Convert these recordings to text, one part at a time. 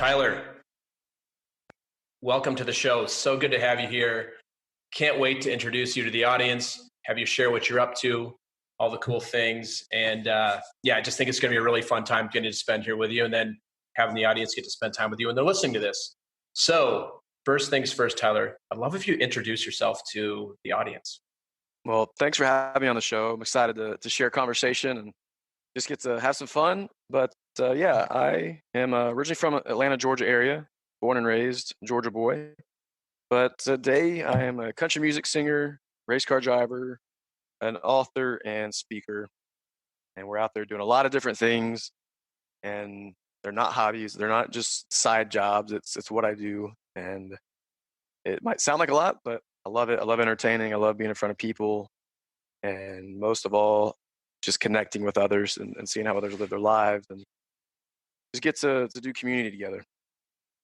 Tyler, welcome to the show. So good to have you here. Can't wait to introduce you to the audience, have you share what you're up to, all the cool things. And I just think it's going to be a really fun time getting to spend here with you and then having the audience get to spend time with you when they're listening to this. So, first things first, Tyler, I'd love if you introduce yourself to the audience. Well, thanks for having me on the show. I'm excited to share conversation and just get to have some fun. But I am originally from Atlanta, Georgia area, born and raised Georgia boy. But today I am a country music singer, race car driver, an author, and speaker. And we're out there doing a lot of different things. And they're not hobbies. They're not just side jobs. It's what I do. And it might sound like a lot, but I love it. I love entertaining. I love being in front of people. And most of all, just connecting with others and seeing how others live their lives and just get to do community together.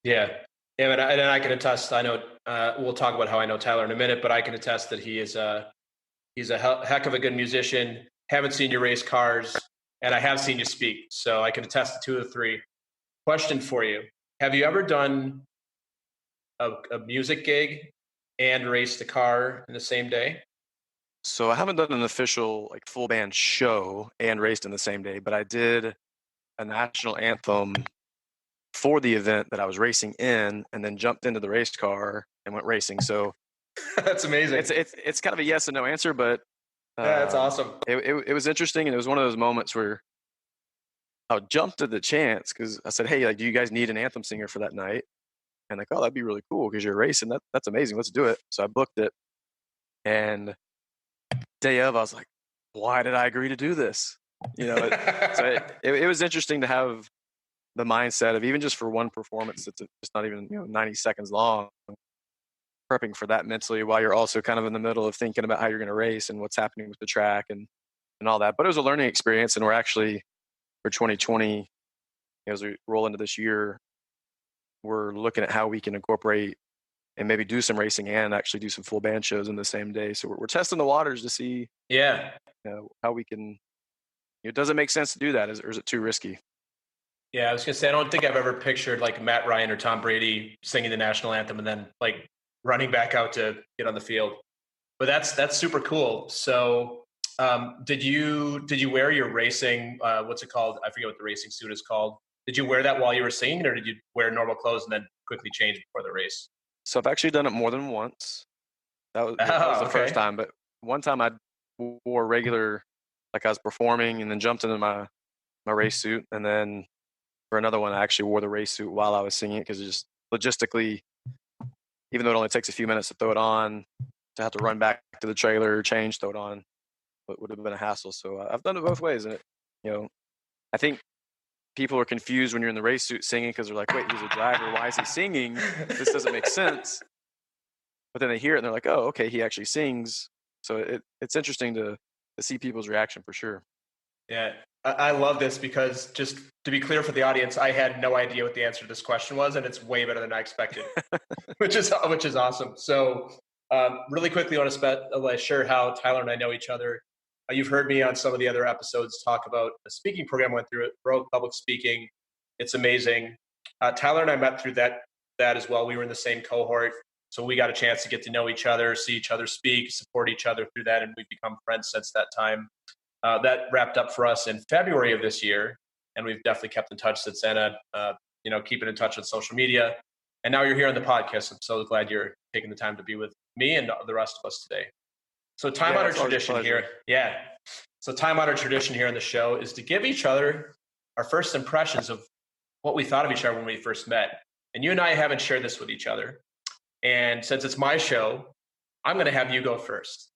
Yeah. Yeah, and I can attest. I know we'll talk about how I know Tyler in a minute, but I can attest that he's a heck of a good musician. Haven't seen you race cars, and I have seen you speak, so I can attest to two of the three. Question for you: have you ever done a music gig and raced a car in the same day? So I haven't done an official like full band show and raced in the same day, but I did a national anthem for the event that I was racing in, and then jumped into the race car and went racing. So That's amazing. it's kind of a yes and no answer, but Yeah, that's awesome. it was interesting, and it was one of those moments where I jumped at the chance because I said, "Hey, like, do you guys need an anthem singer for that night?" And like, "Oh, that'd be really cool because you're racing. That's amazing. Let's do it." So I booked it, and day of, I was like, "Why did I agree to do this?" It was interesting to have the mindset of even just for one performance that's just not even 90 seconds long, prepping for that mentally while you're also kind of in the middle of thinking about how you're going to race and what's happening with the track and all that. But it was a learning experience, and we're actually for 2020, as we roll into this year, we're looking at how we can incorporate and maybe do some racing and actually do some full band shows in the same day. So we're testing the waters to see how we can. Does it make sense to do that, or is it too risky? Yeah, I was gonna say I don't think I've ever pictured like Matt Ryan or Tom Brady singing the national anthem and then like running back out to get on the field. But that's super cool. So, did you wear your racing? What's it called? I forget what the racing suit is called. Did you wear that while you were singing, or did you wear normal clothes and then quickly change before the race? So I've actually done it more than once. That was the first time, but one time I wore regular, like I was performing, and then jumped into my race suit, and then for another one, I actually wore the race suit while I was singing it because it just logistically, even though it only takes a few minutes to throw it on, to have to run back to the trailer, change, throw it on, it would have been a hassle. So I've done it both ways, and I think people are confused when you're in the race suit singing because they're like, "Wait, he's a driver. Why is he singing? This doesn't make sense." But then they hear it and they're like, "Oh, okay, he actually sings." So it's interesting to see people's reaction for sure. Yeah, I love this because just to be clear for the audience, I had no idea what the answer to this question was, and it's way better than I expected, which is awesome. So, really quickly, I want to share how Tyler and I know each other. You've heard me on some of the other episodes talk about the speaking program I went through it, Brogue Public Speaking. It's amazing. Tyler and I met through that as well. We were in the same cohort, so we got a chance to get to know each other, see each other speak, support each other through that, and we've become friends since that time. That wrapped up for us in February of this year, and we've definitely kept in touch since then. Keeping in touch on social media, and now you're here on the podcast. I'm so glad you're taking the time to be with me and the rest of us today. So, time-honored tradition here. Yeah. So, time-honored tradition here on the show is to give each other our first impressions of what we thought of each other when we first met. And you and I haven't shared this with each other. And since it's my show, I'm going to have you go first.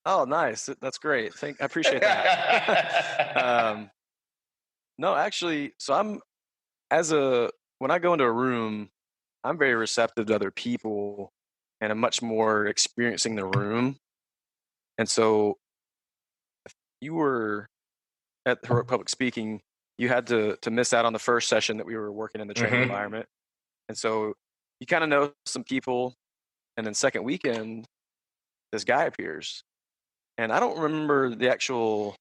Oh, nice. That's great. I appreciate that. No, actually, so when I go into a room, I'm very receptive to other people and I'm much more experiencing the room. And so if you were at the Heroic Public Speaking, you had to miss out on the first session that we were working in the training environment. And so you kind of know some people, and then second weekend, this guy appears. And I don't remember the actual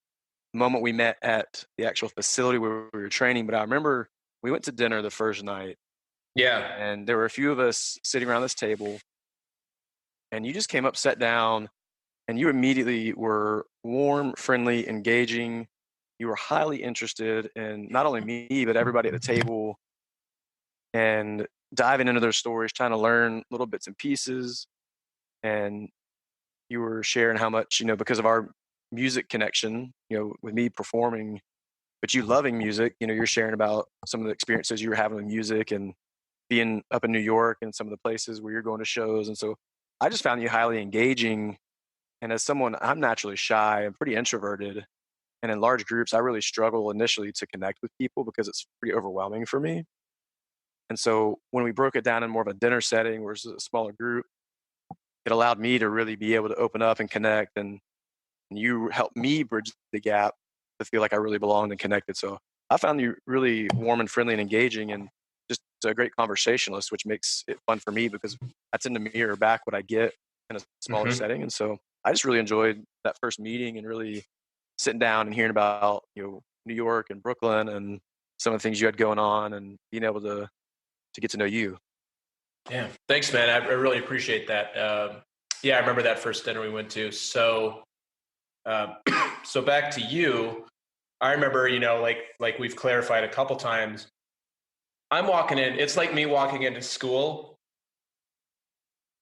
moment we met at the actual facility where we were training, but I remember we went to dinner the first night, Yeah. And there were a few of us sitting around this table, and you just came up, sat down, and you immediately were warm, friendly, engaging. You were highly interested in not only me, but everybody at the table, and diving into their stories, trying to learn little bits and pieces. And you were sharing how much, because of our music connection, with me performing, but you loving music, you're sharing about some of the experiences you were having with music and being up in New York and some of the places where you're going to shows. And so I just found you highly engaging. And as someone, I'm naturally shy and pretty introverted. And in large groups, I really struggle initially to connect with people because it's pretty overwhelming for me. And so when we broke it down in more of a dinner setting where it's a smaller group, it allowed me to really be able to open up and connect. And you helped me bridge the gap to feel like I really belonged and connected. So I found you really warm and friendly and engaging and just a great conversationalist, which makes it fun for me because I tend to mirror back what I get in a smaller Hmm. setting. And so I just really enjoyed that first meeting and really sitting down and hearing about, New York and Brooklyn and some of the things you had going on and being able to get to know you. Yeah. Thanks, man. I really appreciate that. Yeah, I remember that first dinner we went to. So, um, so back to you. I remember, like we've clarified a couple times. I'm walking in. It's like me walking into school,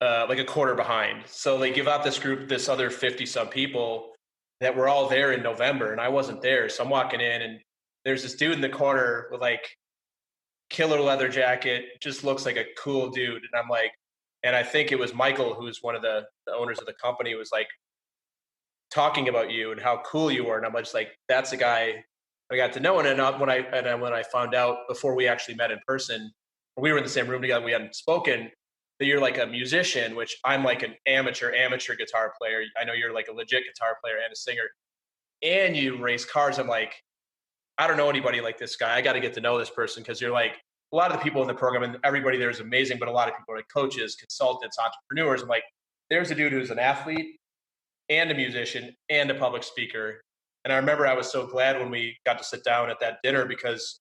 like a quarter behind. So they give out this group, this other 50 some people that were all there in November, and I wasn't there. So I'm walking in, and there's this dude in the corner with like killer leather jacket, just looks like a cool dude. And I'm like, and I think it was Michael, who's one of the owners of the company, was like talking about you and how cool you were. And I'm just like, that's the guy I got to know. And then when I found out before we actually met in person, we were in the same room together, we hadn't spoken, that you're like a musician, which I'm like an amateur guitar player. I know you're like a legit guitar player and a singer, and you race cars. I'm like, I don't know anybody like this guy. I got to get to know this person because you're like a lot of the people in the program and everybody there is amazing, but a lot of people are like coaches, consultants, entrepreneurs. I'm like, there's a dude who's an athlete and a musician and a public speaker. And I remember I was so glad when we got to sit down at that dinner because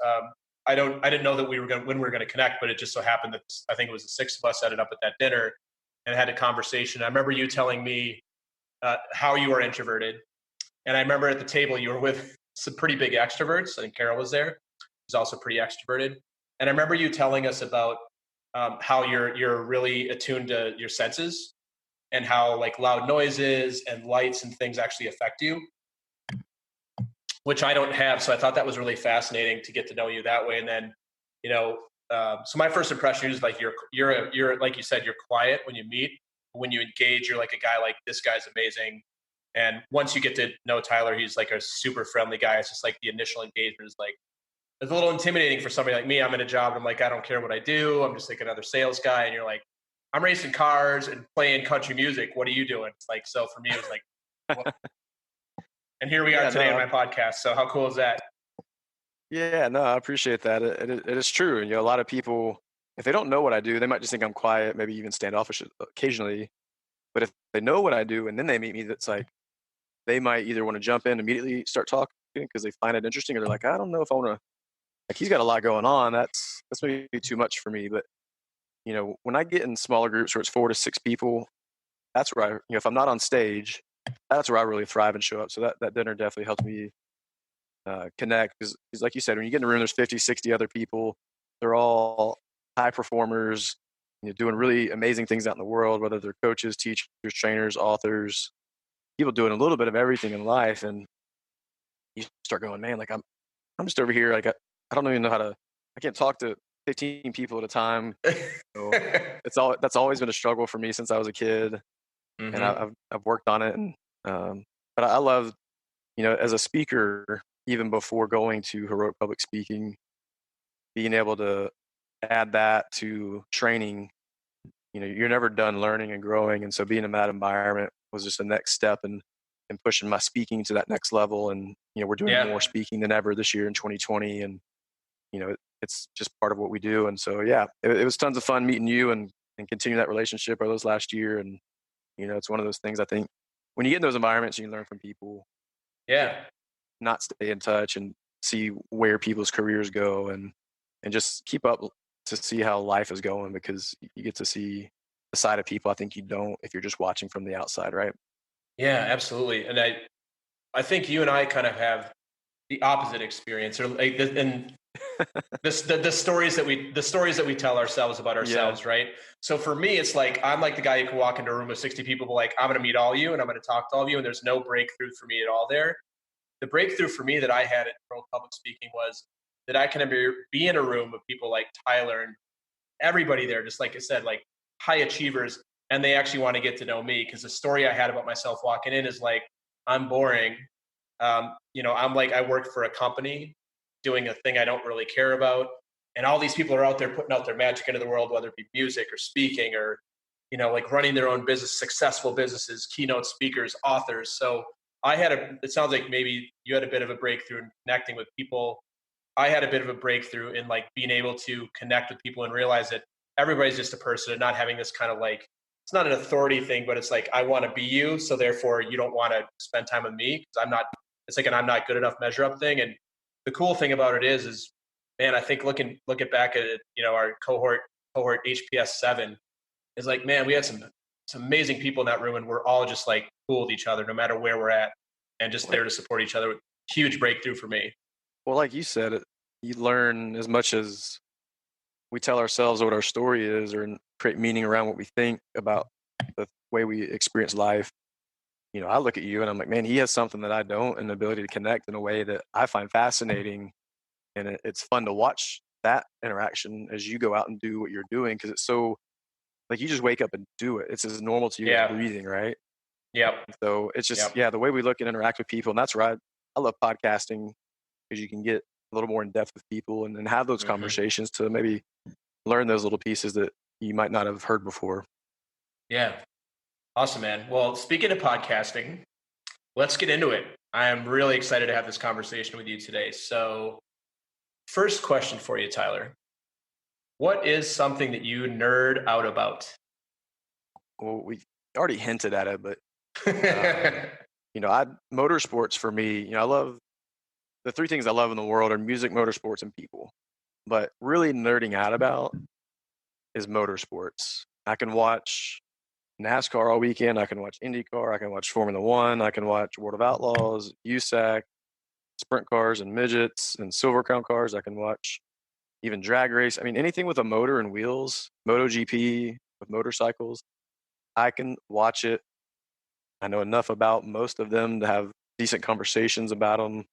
I didn't know that when we were going to connect, but it just so happened that I think it was the six of us ended up at that dinner and had a conversation. I remember you telling me how you are introverted, and I remember at the table you were with some pretty big extroverts. I think Carol was there. She's also pretty extroverted. And I remember you telling us about how you're really attuned to your senses and how like loud noises and lights and things actually affect you, which I don't have. So I thought that was really fascinating to get to know you that way. And then, so my first impression is like you're like you said, you're quiet when you meet. When you engage, you're like a guy like this guy's amazing. And once you get to know Tyler, he's like a super friendly guy. It's just like the initial engagement is like it's a little intimidating for somebody like me. I'm in a job and I'm like, I don't care what I do. I'm just like another sales guy. And you're like, I'm racing cars and playing country music. What are you doing? It's like, so for me, it was like, well, and here we are Yeah, today on no, my podcast. So how cool is that? yeah, no, I appreciate that. It is true. And, a lot of people, if they don't know what I do, they might just think I'm quiet, maybe even standoffish occasionally. But if they know what I do and then they meet me, that's like they might either want to jump in immediately, start talking because they find it interesting, or they're like, I don't know if I want to. Like he's got a lot going on. That's maybe too much for me. But when I get in smaller groups where it's 4 to 6 people, that's where if I'm not on stage, that's where I really thrive and show up. So that dinner definitely helped me connect because like you said, when you get in a room, there's 50, 60 other people. They're all high performers, doing really amazing things out in the world, whether they're coaches, teachers, trainers, authors, people doing a little bit of everything in life. And you start going, man, like I'm just over here. Like I don't even know how to, I can't talk to 15 people at a time. So that's always been a struggle for me since I was a kid. And Hmm. I've worked on it. And, but I love, as a speaker, even before going to heroic public speaking, being able to add that to training, you're never done learning and growing. And so being in that environment was just the next step and pushing my speaking to that next level. And, we're doing Yeah. more speaking than ever this year in 2020. And, it's just part of what we do. And so, yeah, it was tons of fun meeting you and continue that relationship over those last year. And, it's one of those things I think when you get in those environments, you learn from people, Yeah. not stay in touch and see where people's careers go and just keep up to see how life is going because you get to see the side of people I think you don't if you're just watching from the outside, right? Yeah, absolutely. And I think you and I kind of have the opposite experience, or like, and the stories that we tell ourselves about Yeah. ourselves, right? So for me, it's like I'm like the guy who can walk into a room with 60 people, but like I'm going to meet all you and I'm going to talk to all of you, and there's no breakthrough for me at all there. The breakthrough for me that I had at Pro Public Speaking was that I can be in a room with people like Tyler and everybody there, just like I said, like high achievers, and they actually want to get to know me because the story I had about myself walking in is like I'm boring. I'm like I work for a company doing a thing I don't really care about, and all these people are out there putting out their magic into the world, whether it be music or speaking or like running their own business, successful businesses, keynote speakers, authors. So it sounds like maybe you had a bit of a breakthrough in connecting with people. I had a bit of a breakthrough in like being able to connect with people and realize that everybody's just a person and not having this kind of like, it's not an authority thing, but it's like I want to be you, so therefore you don't want to spend time with me because I'm not. It's like an I'm not good enough measure up thing. And the cool thing about it is, man, I think looking back at it, our cohort HPS 7 is like, man, we had some amazing people in that room, and we're all just like cool with each other, no matter where we're at, and just Like, there to support each other. Huge breakthrough for me. well, like you said, you learn as much as we tell ourselves what our story is or create meaning around what we think about the way we experience life. I look at you and I'm like, man, he has something that I don't, and the ability to connect in a way that I find fascinating. And it's fun to watch that interaction as you go out and do what you're doing because it's so like you just wake up and do it. It's as normal to you as Yeah. breathing, right? Yep. So it's just, Yep. yeah, the way we look and interact with people. And that's right. I love podcasting because you can get a little more in depth with people and have those Hmm. conversations to maybe learn those little pieces that you might not have heard before. Yeah. Awesome, man. Well, speaking of podcasting, let's get into it. I am really excited to have this conversation with you today. So, first question for you, Tyler. What is something that you nerd out about? Well, we already hinted at it, but um, I motorsports for me. I love the three things I love in the world are music, motorsports, and people. But really nerding out about is motorsports. I can watch NASCAR all weekend. I can watch IndyCar. I can watch Formula One. I can watch World of Outlaws, USAC, sprint cars and midgets and silver crown cars. I can watch even drag race. I mean, anything with a motor and wheels, MotoGP with motorcycles, I can watch it. I know enough about most of them to have decent conversations about them.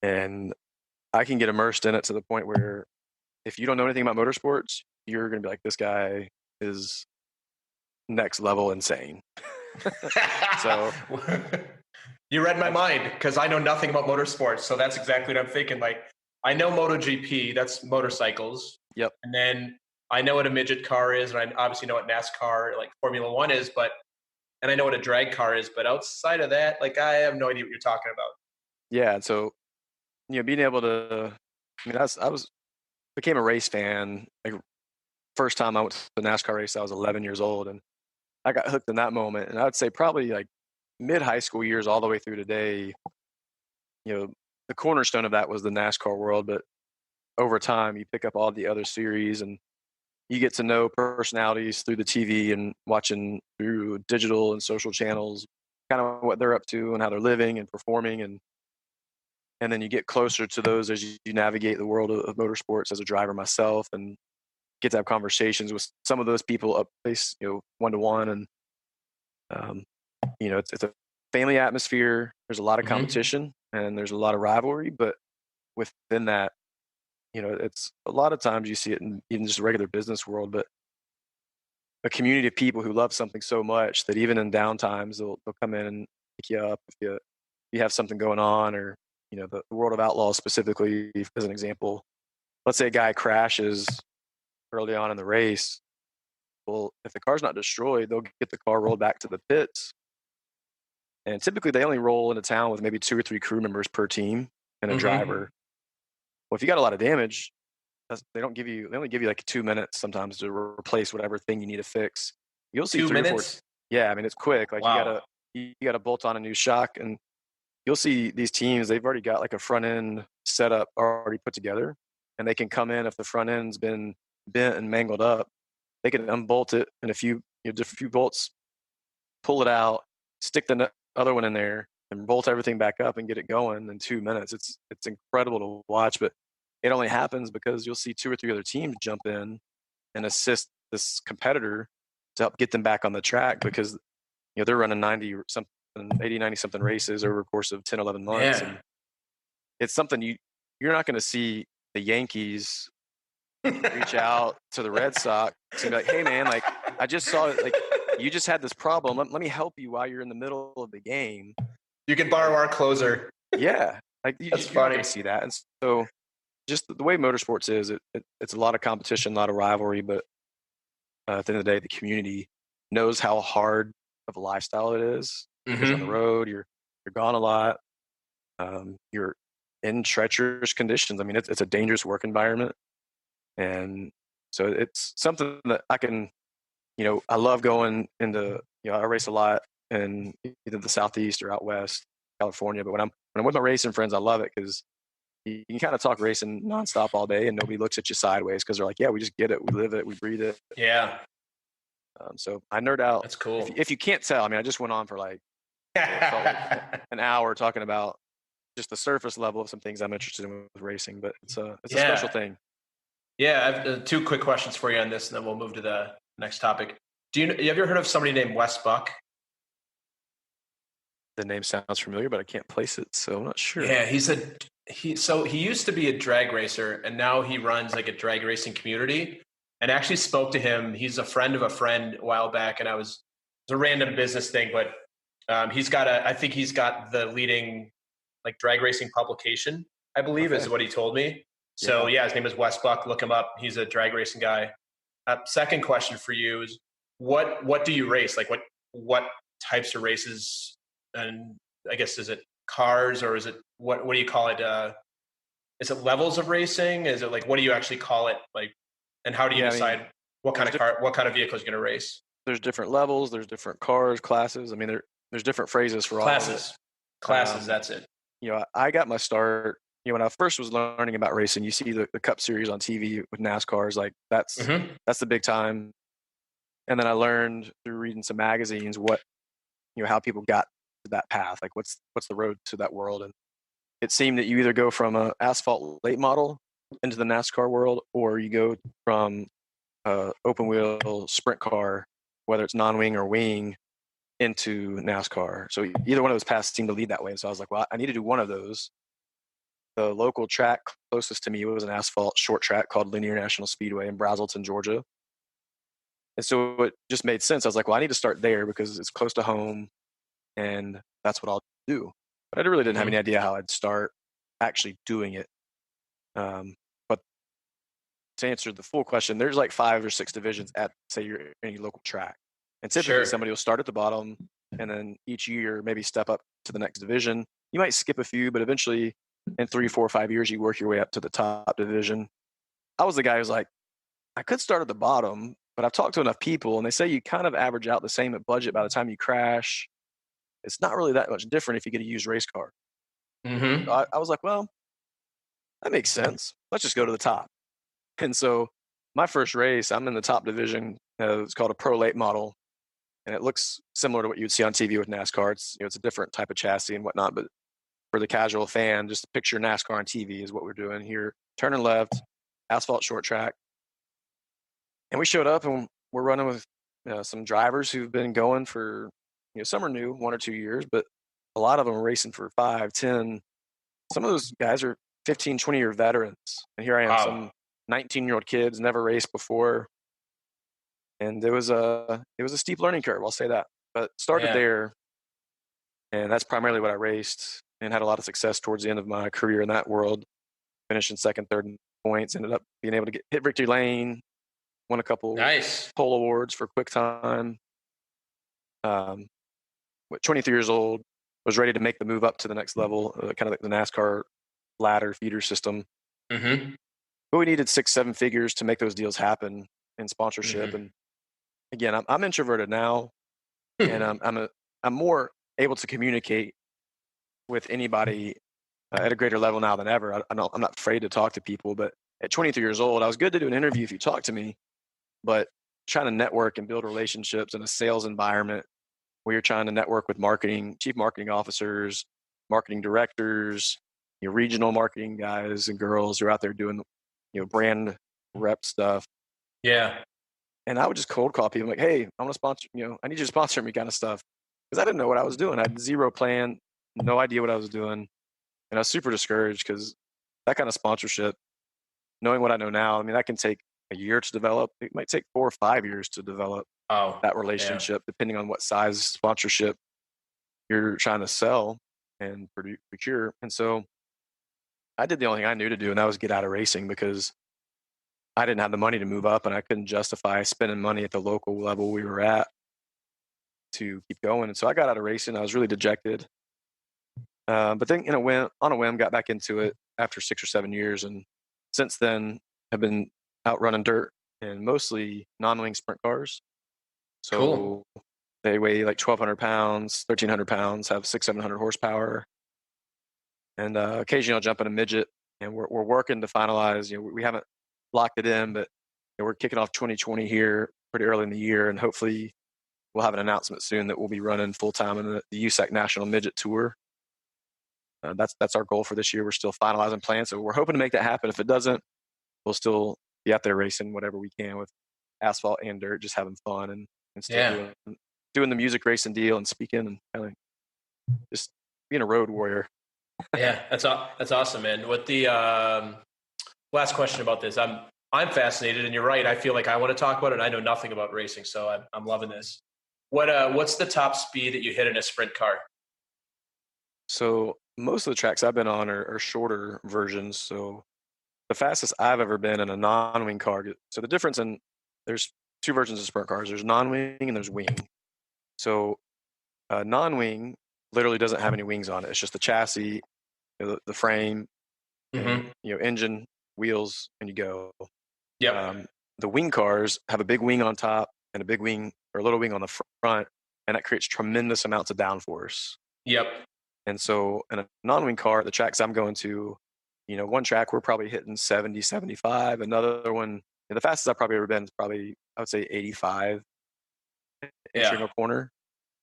And I can get immersed in it to the point where if you don't know anything about motorsports, you're going to be like, this guy is next level insane. So, You read my mind because I know nothing about motorsports. So that's exactly what I'm thinking. Like, I know MotoGP, that's motorcycles. yep. And then I know what a midget car is. And I obviously know what NASCAR, like Formula One is, and I know what a drag car is. But outside of that, like, I have no idea what you're talking about. Yeah. And so, being able to, I became a race fan. Like, first time I went to the NASCAR race, I was 11 years old. And I got hooked in that moment. And I would say probably like mid high school years all the way through today, the cornerstone of that was the NASCAR world. But over time, you pick up all the other series and you get to know personalities through the TV and watching through digital and social channels, kind of what they're up to and how they're living and performing. And then you get closer to those as you navigate the world of motorsports as a driver myself and get to have conversations with some of those people up place, one to one. And, um, it's a family atmosphere. There's a lot of Mm-hmm. competition and there's a lot of rivalry, but within that, it's a lot of times you see it in just a regular business world, but a community of people who love something so much that even in down times, they'll come in and pick you up if you have something going on or, the world of outlaws specifically, as an example, let's say a guy crashes early on in the race. Well, if the car's not destroyed, they'll get the car rolled back to the pits. And typically they only roll into town with maybe 2 or 3 crew members per team and a Mm-hmm. driver. Well, if you got a lot of damage, they only give you like 2 minutes sometimes to replace whatever thing you need to fix. You'll see Two 3 or 4. minutes? Yeah, I mean, it's quick. Like Wow. you gotta bolt on a new shock, and you'll see these teams. They've already got like a front end setup already put together, and they can come in if the front end's been bent and mangled up. They can unbolt it in a few, just a few bolts, pull it out, stick the other one in there, and bolt everything back up and get it going in 2 minutes. It's incredible to watch, but it only happens because you'll see 2 or 3 other teams jump in and assist this competitor to help get them back on the track because they're running 90 or something, 80, 90 something races over a course of 10, 11 months, and it's something you're not going to see the Yankees reach out to the Red Sox and be like, "Hey, man, like I just saw it. Like you just had this problem. Let me help you while you're in the middle of the game. You can borrow our closer." Yeah, like That's you're not funny. going to see that. And so, just the way motorsports is, it's a lot of competition, a lot of rivalry, but at the end of the day, the community knows how hard of a lifestyle it is. You're on the road. You're gone a lot. You're in treacherous conditions. I mean, it's a dangerous work environment. And so it's something that I can, I love going into, I race a lot in either the Southeast or out West, California. But when I'm with my racing friends, I love it because you can kind of talk racing nonstop all day and nobody looks at you sideways because they're like, yeah, we just get it. We live it. We breathe it. Yeah. So I nerd out. That's cool. If you can't tell, I mean, I just went on for like an hour talking about just the surface level of some things I'm interested in with racing, but it's a special thing. Yeah, I have 2 quick questions for you on this, and then we'll move to the next topic. You ever heard of somebody named Wes Buck? The name sounds familiar, but I can't place it, so I'm not sure. Yeah, he used to be a drag racer, and now he runs like a drag racing community. And I actually spoke to him. He's a friend of a friend a while back, and it's a random business thing, but I think he's got the leading like drag racing publication, I believe, is what he told me. So yeah, his name is Wes Buck. Look him up. He's a drag racing guy. Second question for you is what do you race? Like what types of races? And I guess, is it cars or is it what do you call it? Is it levels of racing? Is it like, what do you actually call it? Like, and how do you decide what kind of vehicle is going to race? There's different levels. There's different cars, classes. I mean, there's different phrases for all classes. Classes. That's it. I got my start. When I first was learning about racing, you see the Cup Series on TV with NASCARs. Like that's the big time. And then I learned through reading some magazines how people got to that path. Like what's the road to that world? And it seemed that you either go from an asphalt late model into the NASCAR world, or you go from open wheel sprint car, whether it's non-wing or wing, into NASCAR. So either one of those paths seemed to lead that way. And so I was like, well, I need to do one of those. The local track closest to me was an asphalt short track called Linear National Speedway in Brazelton, Georgia. And so it just made sense. I was like, well, I need to start there because it's close to home and that's what I'll do. But I really didn't have any idea how I'd start actually doing it. But to answer the full question, there's like 5 or 6 divisions at, say, your any local track. And typically somebody will start at the bottom and then each year maybe step up to the next division. You might skip a few, but eventually in 3, 4, 5 years, you work your way up to the top division. I was the guy who's like, I could start at the bottom, but I've talked to enough people and they say you kind of average out the same at budget by the time you crash. It's not really that much different if you get a used race car. So I was like, well, that makes sense. Let's just go to the top. And so my first race, I'm in the top division. It's called a Pro Late model. And it looks similar to what you'd see on TV with NASCAR. It's a different type of chassis and whatnot, but for the casual fan, just picture NASCAR on TV is what we're doing here. Turning left, asphalt short track. And we showed up and we're running with some drivers who've been going for, some are new, 1 or 2 years, but a lot of them are racing for 5, 10. Some of those guys are 15, 20-year veterans. And here I am, some 19-year-old kids, never raced before. And it was a steep learning curve, I'll say that. But started there, and that's primarily what I raced and had a lot of success towards the end of my career in that world. Finishing second, third in points, ended up being able to hit victory lane, won a couple pole awards for quick time. 23 years old, was ready to make the move up to the next level, kind of like the NASCAR ladder feeder system. But we needed 6, 7 figures to make those deals happen in sponsorship. And again, I'm introverted now, and I'm more able to communicate with anybody at a greater level now than ever. I'm not afraid to talk to people, but at 23 years old, I was good to do an interview if you talk to me, but trying to network and build relationships in a sales environment where you're trying to network with chief marketing officers, marketing directors, your regional marketing guys and girls who are out there doing, brand rep stuff. Yeah. And I would just cold call people like, hey, I want to sponsor, I need you to sponsor me kind of stuff. Because I didn't know what I was doing. I had zero plan, no idea what I was doing. And I was super discouraged because that kind of sponsorship, knowing what I know now, I mean, that can take a year to develop. It might take 4 or 5 years to develop that relationship, depending on what size sponsorship you're trying to sell and procure. And so I did the only thing I knew to do, and that was get out of racing because I didn't have the money to move up and I couldn't justify spending money at the local level we were at to keep going. And so I got out of racing. I was really dejected. But then on a whim, got back into it after 6 or 7 years. And since then have been out running dirt and mostly non-wing sprint cars. So cool. They weigh like 1,200 pounds, 1,300 pounds, have 600-700 horsepower. And occasionally I'll jump in a midget, and we're working to finalize. We haven't locked it in, but we're kicking off 2020 here pretty early in the year, and hopefully we'll have an announcement soon that we'll be running full time in the USAC National Midget Tour. That's our goal for this year. We're still finalizing plans, so we're hoping to make that happen. If it doesn't, we'll still be out there racing whatever we can with asphalt and dirt, just having fun and still doing the music racing deal and speaking and kind of just being a road warrior. Yeah, that's awesome, man. What the last question about this? I'm fascinated, and you're right. I feel like I want to talk about it. And I know nothing about racing, so I'm loving this. What's the top speed that you hit in a sprint car? So most of the tracks I've been on are shorter versions. So the fastest I've ever been in a non-wing car. So the difference there's 2 versions of sprint cars. There's non-wing and there's wing. So non-wing literally doesn't have any wings on it. It's just the chassis, the frame, and, engine, wheels, and you go. Yeah. The wing cars have a big wing on top and a big wing or a little wing on the front, and that creates tremendous amounts of downforce. Yep. And so in a non-wing car, the tracks I'm going to, one track we're probably hitting 70, 75. Another one, the fastest I've probably ever been is probably, I would say 85 entering a corner,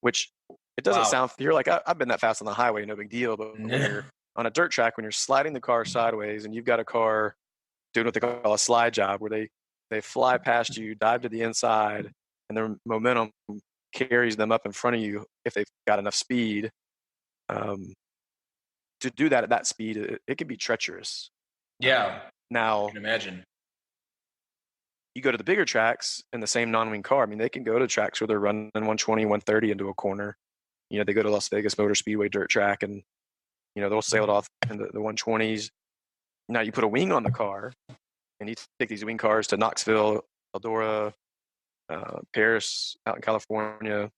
which it doesn't sound, you're like, I've been that fast on the highway, no big deal. But when you're on a dirt track, when you're sliding the car sideways and you've got a car doing what they call a slide job, where they fly past you, dive to the inside, and their momentum carries them up in front of you if they've got enough speed. To do that at that speed, it can be treacherous. Yeah. Now, I can imagine. You go to the bigger tracks in the same non-wing car. I mean, they can go to tracks where they're running 120, 130 into a corner. They go to Las Vegas Motor Speedway dirt track, and they'll sail it off in the 120s. Now you put a wing on the car, and you take these wing cars to Knoxville, Eldora, Paris, out in California,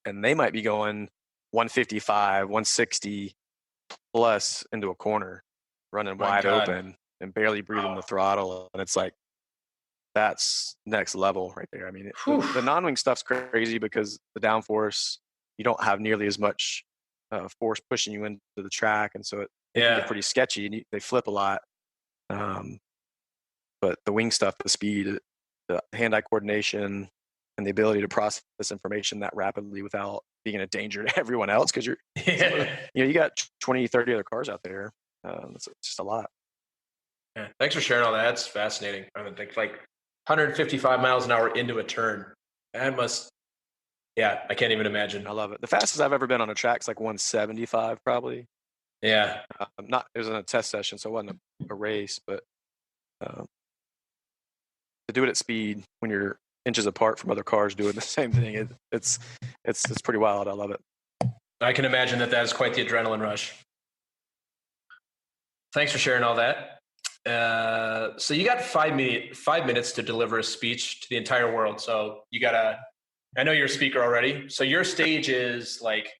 and they might be going 155, 160 plus into a corner, running wide open and barely breathing the throttle. And it's like, that's next level right there. I mean, the non-wing stuff's crazy because the downforce, you don't have nearly as much force pushing you into the track. And so it can get pretty sketchy, and they flip a lot. But the wing stuff, the speed, the hand-eye coordination, and the ability to process this information that rapidly without being a danger to everyone else, because you got 20, 30 other cars out there. It's just a lot. Yeah. Thanks for sharing all that. That's fascinating. I would think like 155 miles an hour into a turn. That must, I can't even imagine. I love it. The fastest I've ever been on a track is like 175 probably. Yeah. It was in a test session, so it wasn't a race, but to do it at speed when you're inches apart from other cars doing the same thing, it's pretty wild. I love it. I can imagine that is quite the adrenaline rush. Thanks for sharing all that. So you got 5 minutes to deliver a speech to the entire world. So I know you're a speaker already. So your stage is like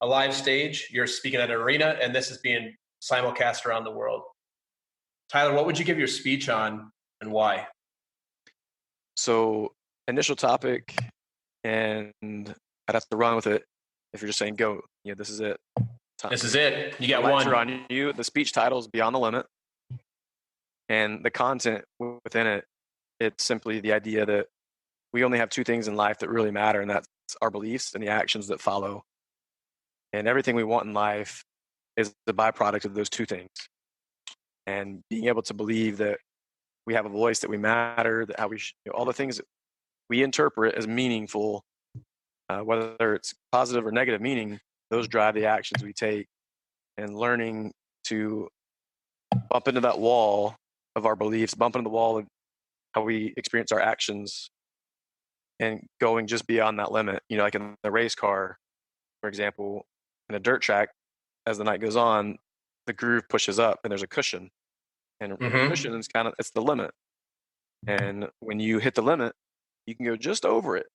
a live stage. You're speaking at an arena, and this is being simulcast around the world. Tyler, what would you give your speech on, and why? So initial topic, and I'd have to run with it. If you're just saying, go, this is it. This is it. You got one. On you. The speech title is Beyond the Limit. And the content within it, it's simply the idea that we only have two things in life that really matter, and that's our beliefs and the actions that follow. And everything we want in life is the byproduct of those two things. And being able to believe that we have a voice, that we matter, that how we all the things that we interpret as meaningful, whether it's positive or negative meaning, those drive the actions we take. And learning to bump into that wall of our beliefs, bump into the wall of how we experience our actions, and going just beyond that limit. Like in the race car, for example, in a dirt track, as the night goes on, the groove pushes up and there's a cushion. And the Mm-hmm. cushion is it's the limit. And when you hit the limit, you can go just over it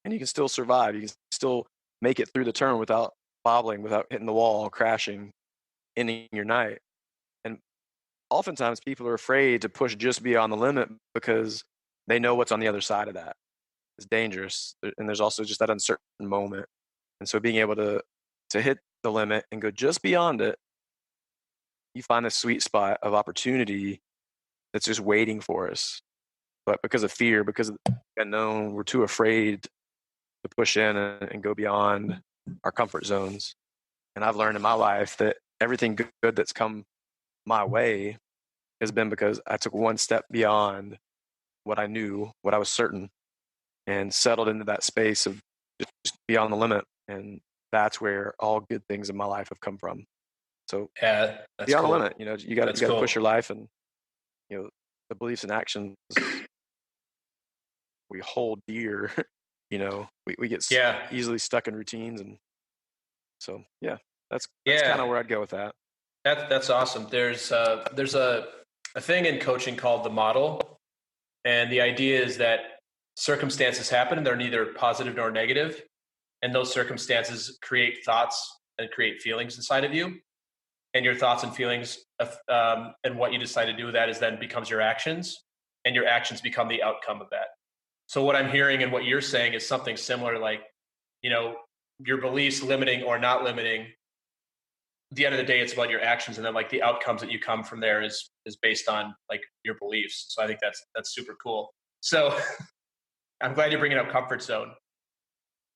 and you can still survive. You can still make it through the turn without bobbling, without hitting the wall, crashing, ending your night. And oftentimes people are afraid to push just beyond the limit because they know what's on the other side of that. It's dangerous. And there's also just that uncertain moment. And so being able to hit the limit and go just beyond it, you find this sweet spot of opportunity that's just waiting for us. But because of fear, because of the unknown, we're too afraid to push in and go beyond our comfort zones. And I've learned in my life that everything good that's come my way has been because I took one step beyond what I knew, what I was certain, and settled into that space of just beyond the limit. And that's where all good things in my life have come from. So Yeah, that's beyond the cool. limit, you got That's to push cool. your life, and the beliefs and actions we hold dear. We get Yeah, easily stuck in routines, and so yeah, that's kind of yeah. where I'd go with that. That's awesome. There's a thing in coaching called the model, and the idea is that circumstances happen and they're neither positive nor negative, and those circumstances create thoughts and create feelings inside of you, and your thoughts and feelings and what you decide to do with that is then becomes your actions, and your actions become the outcome of that. So what I'm hearing and what you're saying is something similar, like you know your beliefs limiting or not limiting. At the end of the day, it's about your actions, and then like the outcomes that you come from there is based on like your beliefs. So I think that's super cool. So I'm glad you're bringing up comfort zone.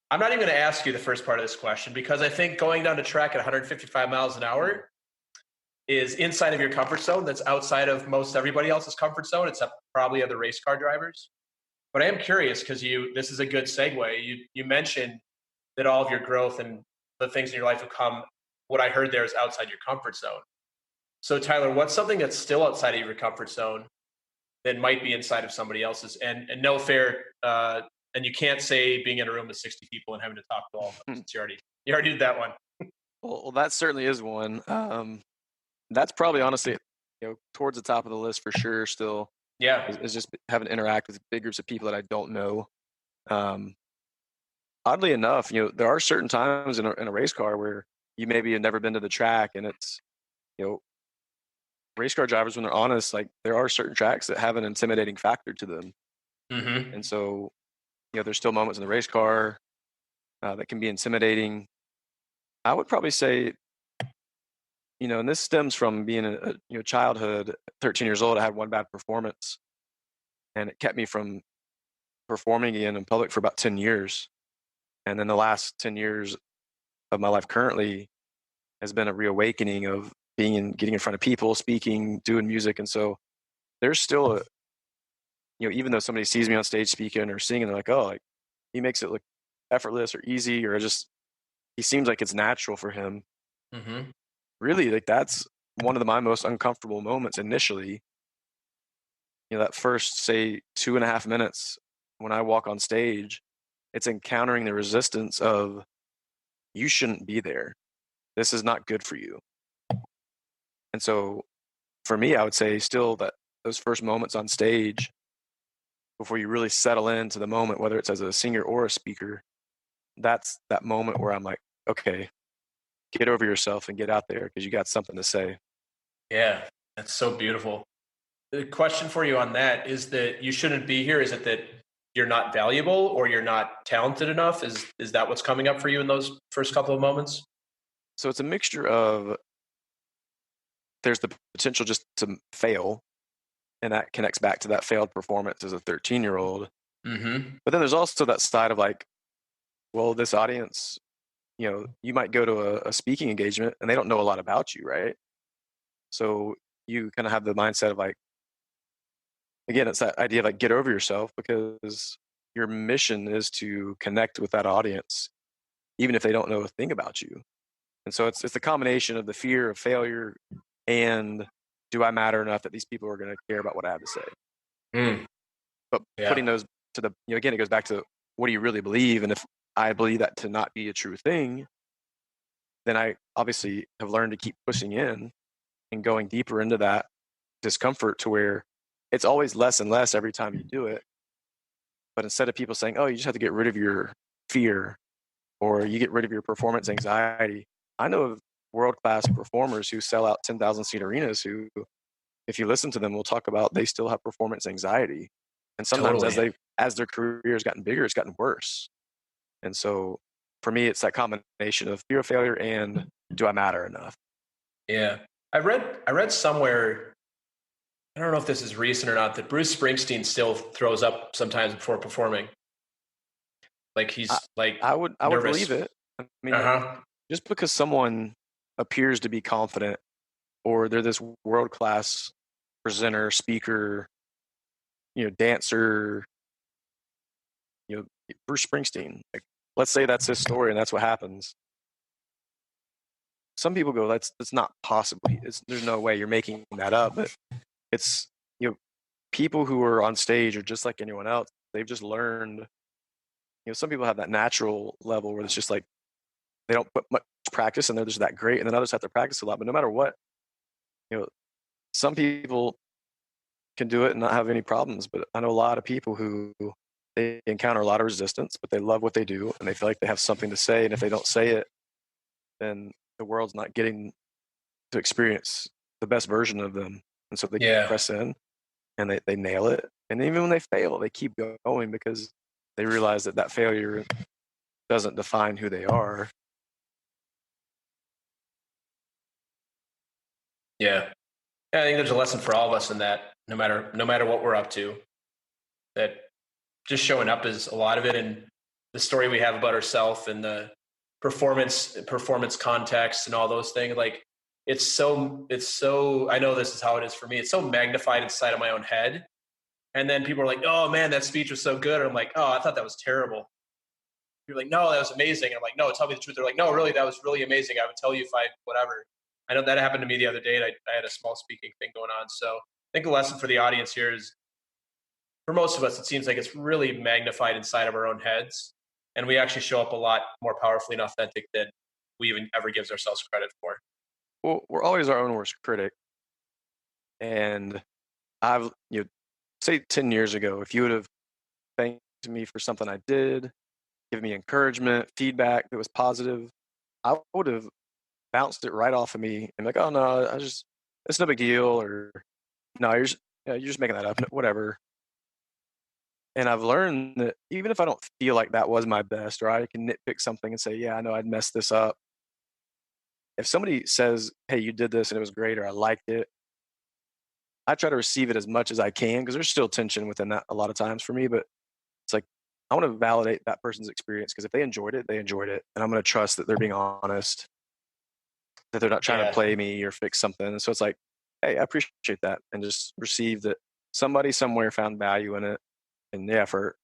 I'm not even going to ask you the first part of this question because I think going down to track at 155 miles an hour is inside of your comfort zone. That's outside of most everybody else's comfort zone, except probably other race car drivers. But I am curious because this is a good segue. You mentioned that all of your growth and the things in your life have come. What I heard there is outside your comfort zone. So Tyler, what's something that's still outside of your comfort zone that might be inside of somebody else's? And no fair, and you can't say being in a room with 60 people and having to talk to all of them since you already did that one. Well, that certainly is one. That's probably honestly, towards the top of the list for sure. Still, Yeah. is just having to interact with big groups of people that I don't know. Um, Oddly enough, there are certain times in a race car where you maybe have never been to the track, and it's you know race car drivers, when they're honest, like there are certain tracks that have an intimidating factor to them. Mm-hmm. And so there's still moments in the race car that can be intimidating. I would probably say, and this stems from being a childhood. 13 years old, I had one bad performance, and it kept me from performing again in public for about 10 years. And then the last 10 years of my life currently has been a reawakening of getting in front of people, speaking, doing music. And so there's still even though somebody sees me on stage speaking or singing, they're like, oh, like he makes it look effortless or easy, or just he seems like it's natural for him. Mm-hmm. Really, like that's one of my most uncomfortable moments initially. That first, say, 2.5 minutes when I walk on stage, it's encountering the resistance of you shouldn't be there. This is not good for you. And so for me, I would say still that those first moments on stage before you really settle into the moment, whether it's as a singer or a speaker, that's that moment where I'm like, okay, get over yourself and get out there because you got something to say. Yeah, that's so beautiful. The question for you on that is that you shouldn't be here. Is it that you're not valuable or you're not talented enough? Is that what's coming up for you in those first couple of moments? So it's a mixture of there's the potential just to fail, and that connects back to that failed performance as a 13-year-old. Mm-hmm. But then there's also that side of like, well, this audience, you might go to a speaking engagement and they don't know a lot about you, right? So you kind of have the mindset of like, again, it's that idea of like get over yourself, because your mission is to connect with that audience, even if they don't know a thing about you. And so it's the combination of the fear of failure and do I matter enough that these people are going to care about what I have to say? Mm. But putting Yeah. those to the, again, it goes back to what do you really believe? And if I believe that to not be a true thing, then I obviously have learned to keep pushing in and going deeper into that discomfort to where it's always less and less every time you do it. But instead of people saying, oh, you just have to get rid of your fear or you get rid of your performance anxiety, I know of world-class performers who sell out 10,000 seat arenas who, if you listen to them, will talk about they still have performance anxiety. And sometimes Totally. as their career has gotten bigger, it's gotten worse. And so for me, it's that combination of fear of failure and do I matter enough? Yeah. I read somewhere, I don't know if this is recent or not, that Bruce Springsteen still throws up sometimes before performing. Like I, he's like I would believe nervous. it. I mean, Uh-huh. just because someone appears to be confident or they're this world-class presenter, speaker, dancer, Bruce Springsteen, like, let's say that's his story and that's what happens. Some people go, that's not possible. There's no way you're making that up. But it's, people who are on stage are just like anyone else. They've just learned, some people have that natural level where it's just like, they don't put much practice and they're just that great. And then others have to practice a lot. But no matter what, you know, some people can do it and not have any problems. But I know a lot of people who they encounter a lot of resistance, but they love what they do and they feel like they have something to say. And if they don't say it, then the world's not getting to experience the best version of them. And so they Yeah. press in and they nail it. And even when they fail, they keep going because they realize that failure doesn't define who they are. Yeah. I think there's a lesson for all of us in that, no matter what we're up to, that just showing up is a lot of it. And the story we have about ourselves and the performance context and all those things, like it's so I know this is how it is for me. It's so magnified inside of my own head. And then people are like, oh man, that speech was so good. And I'm like, oh, I thought that was terrible. You're like, no, that was amazing. And I'm like, no, tell me the truth. They're like, no, really, that was really amazing. I would tell you if I whatever. I know that happened to me the other day. And I had a small speaking thing going on. So I think the lesson for the audience here is, for most of us, it seems like it's really magnified inside of our own heads. And we actually show up a lot more powerfully and authentic than we even ever gives ourselves credit for. Well, we're always our own worst critic. And I've, say 10 years ago, if you would have thanked me for something I did, given me encouragement, feedback that was positive, I would have bounced it right off of me and like, oh no, it's no big deal, or no, you're just making that up, whatever. And I've learned that even if I don't feel like that was my best, or I can nitpick something and say, yeah, I know I'd messed this up. If somebody says, hey, you did this and it was great, or I liked it, I try to receive it as much as I can because there's still tension within that a lot of times for me. But it's like, I want to validate that person's experience because if they enjoyed it, they enjoyed it. And I'm going to trust that they're being honest, that they're not trying to Yeah. play me or fix something. And so it's like, hey, I appreciate that and just receive that somebody somewhere found value in it. And yeah, for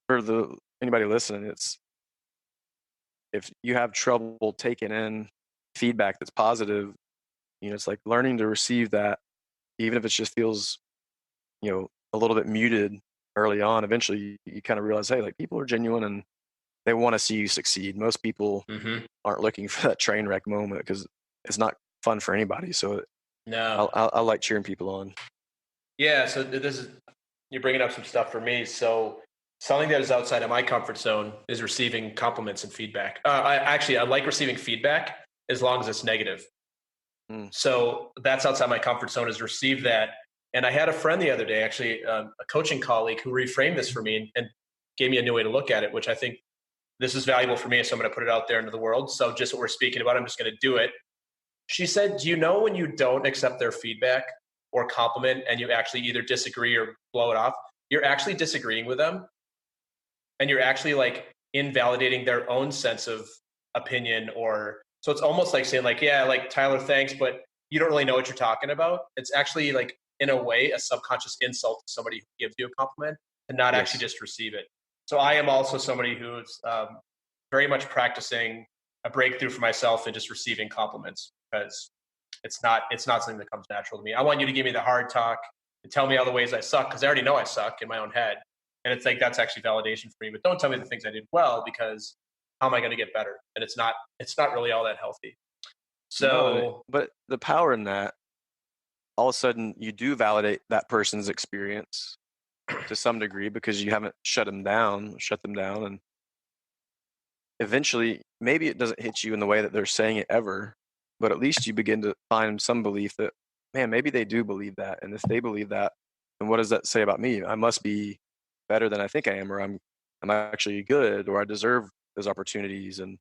the anybody listening, it's if you have trouble taking in feedback that's positive, it's like learning to receive that, even if it just feels, a little bit muted early on. Eventually, you kind of realize, hey, like people are genuine and they want to see you succeed. Most people Mm-hmm. aren't looking for that train wreck moment because it's not fun for anybody. So No. I like cheering people on. Yeah. So this is, you're bringing up some stuff for me. So something that is outside of my comfort zone is receiving compliments and feedback. I like receiving feedback as long as it's negative. Mm. So that's outside my comfort zone, is receive that. And I had a friend the other day, actually, a coaching colleague, who reframed this for me and gave me a new way to look at it, which I think this is valuable for me. So I'm going to put it out there into the world. So just what we're speaking about, I'm just going to do it. She said, do you know when you don't accept their feedback, or compliment and you actually either disagree or blow it off, you're actually disagreeing with them, and you're actually like invalidating their own sense of opinion. Or so it's almost like saying like, yeah, like Tyler, thanks, but you don't really know what you're talking about. It's actually like in a way a subconscious insult to somebody who gives you a compliment and not actually Yes. just receive it. So I am also somebody who's very much practicing a breakthrough for myself and just receiving compliments, because it's not something that comes natural to me. I want you to give me the hard talk and tell me all the ways I suck, because I already know I suck in my own head. And it's like that's actually validation for me. But don't tell me the things I did well, because how am I going to get better? And it's not really all that healthy. No, So but the power in that, all of a sudden you do validate that person's experience to some degree because you haven't shut them down, and eventually maybe it doesn't hit you in the way that they're saying it ever, but at least you begin to find some belief that, man, maybe they do believe that. And if they believe that, then what does that say about me? I must be better than I think I am, or I'm actually good, or I deserve those opportunities. And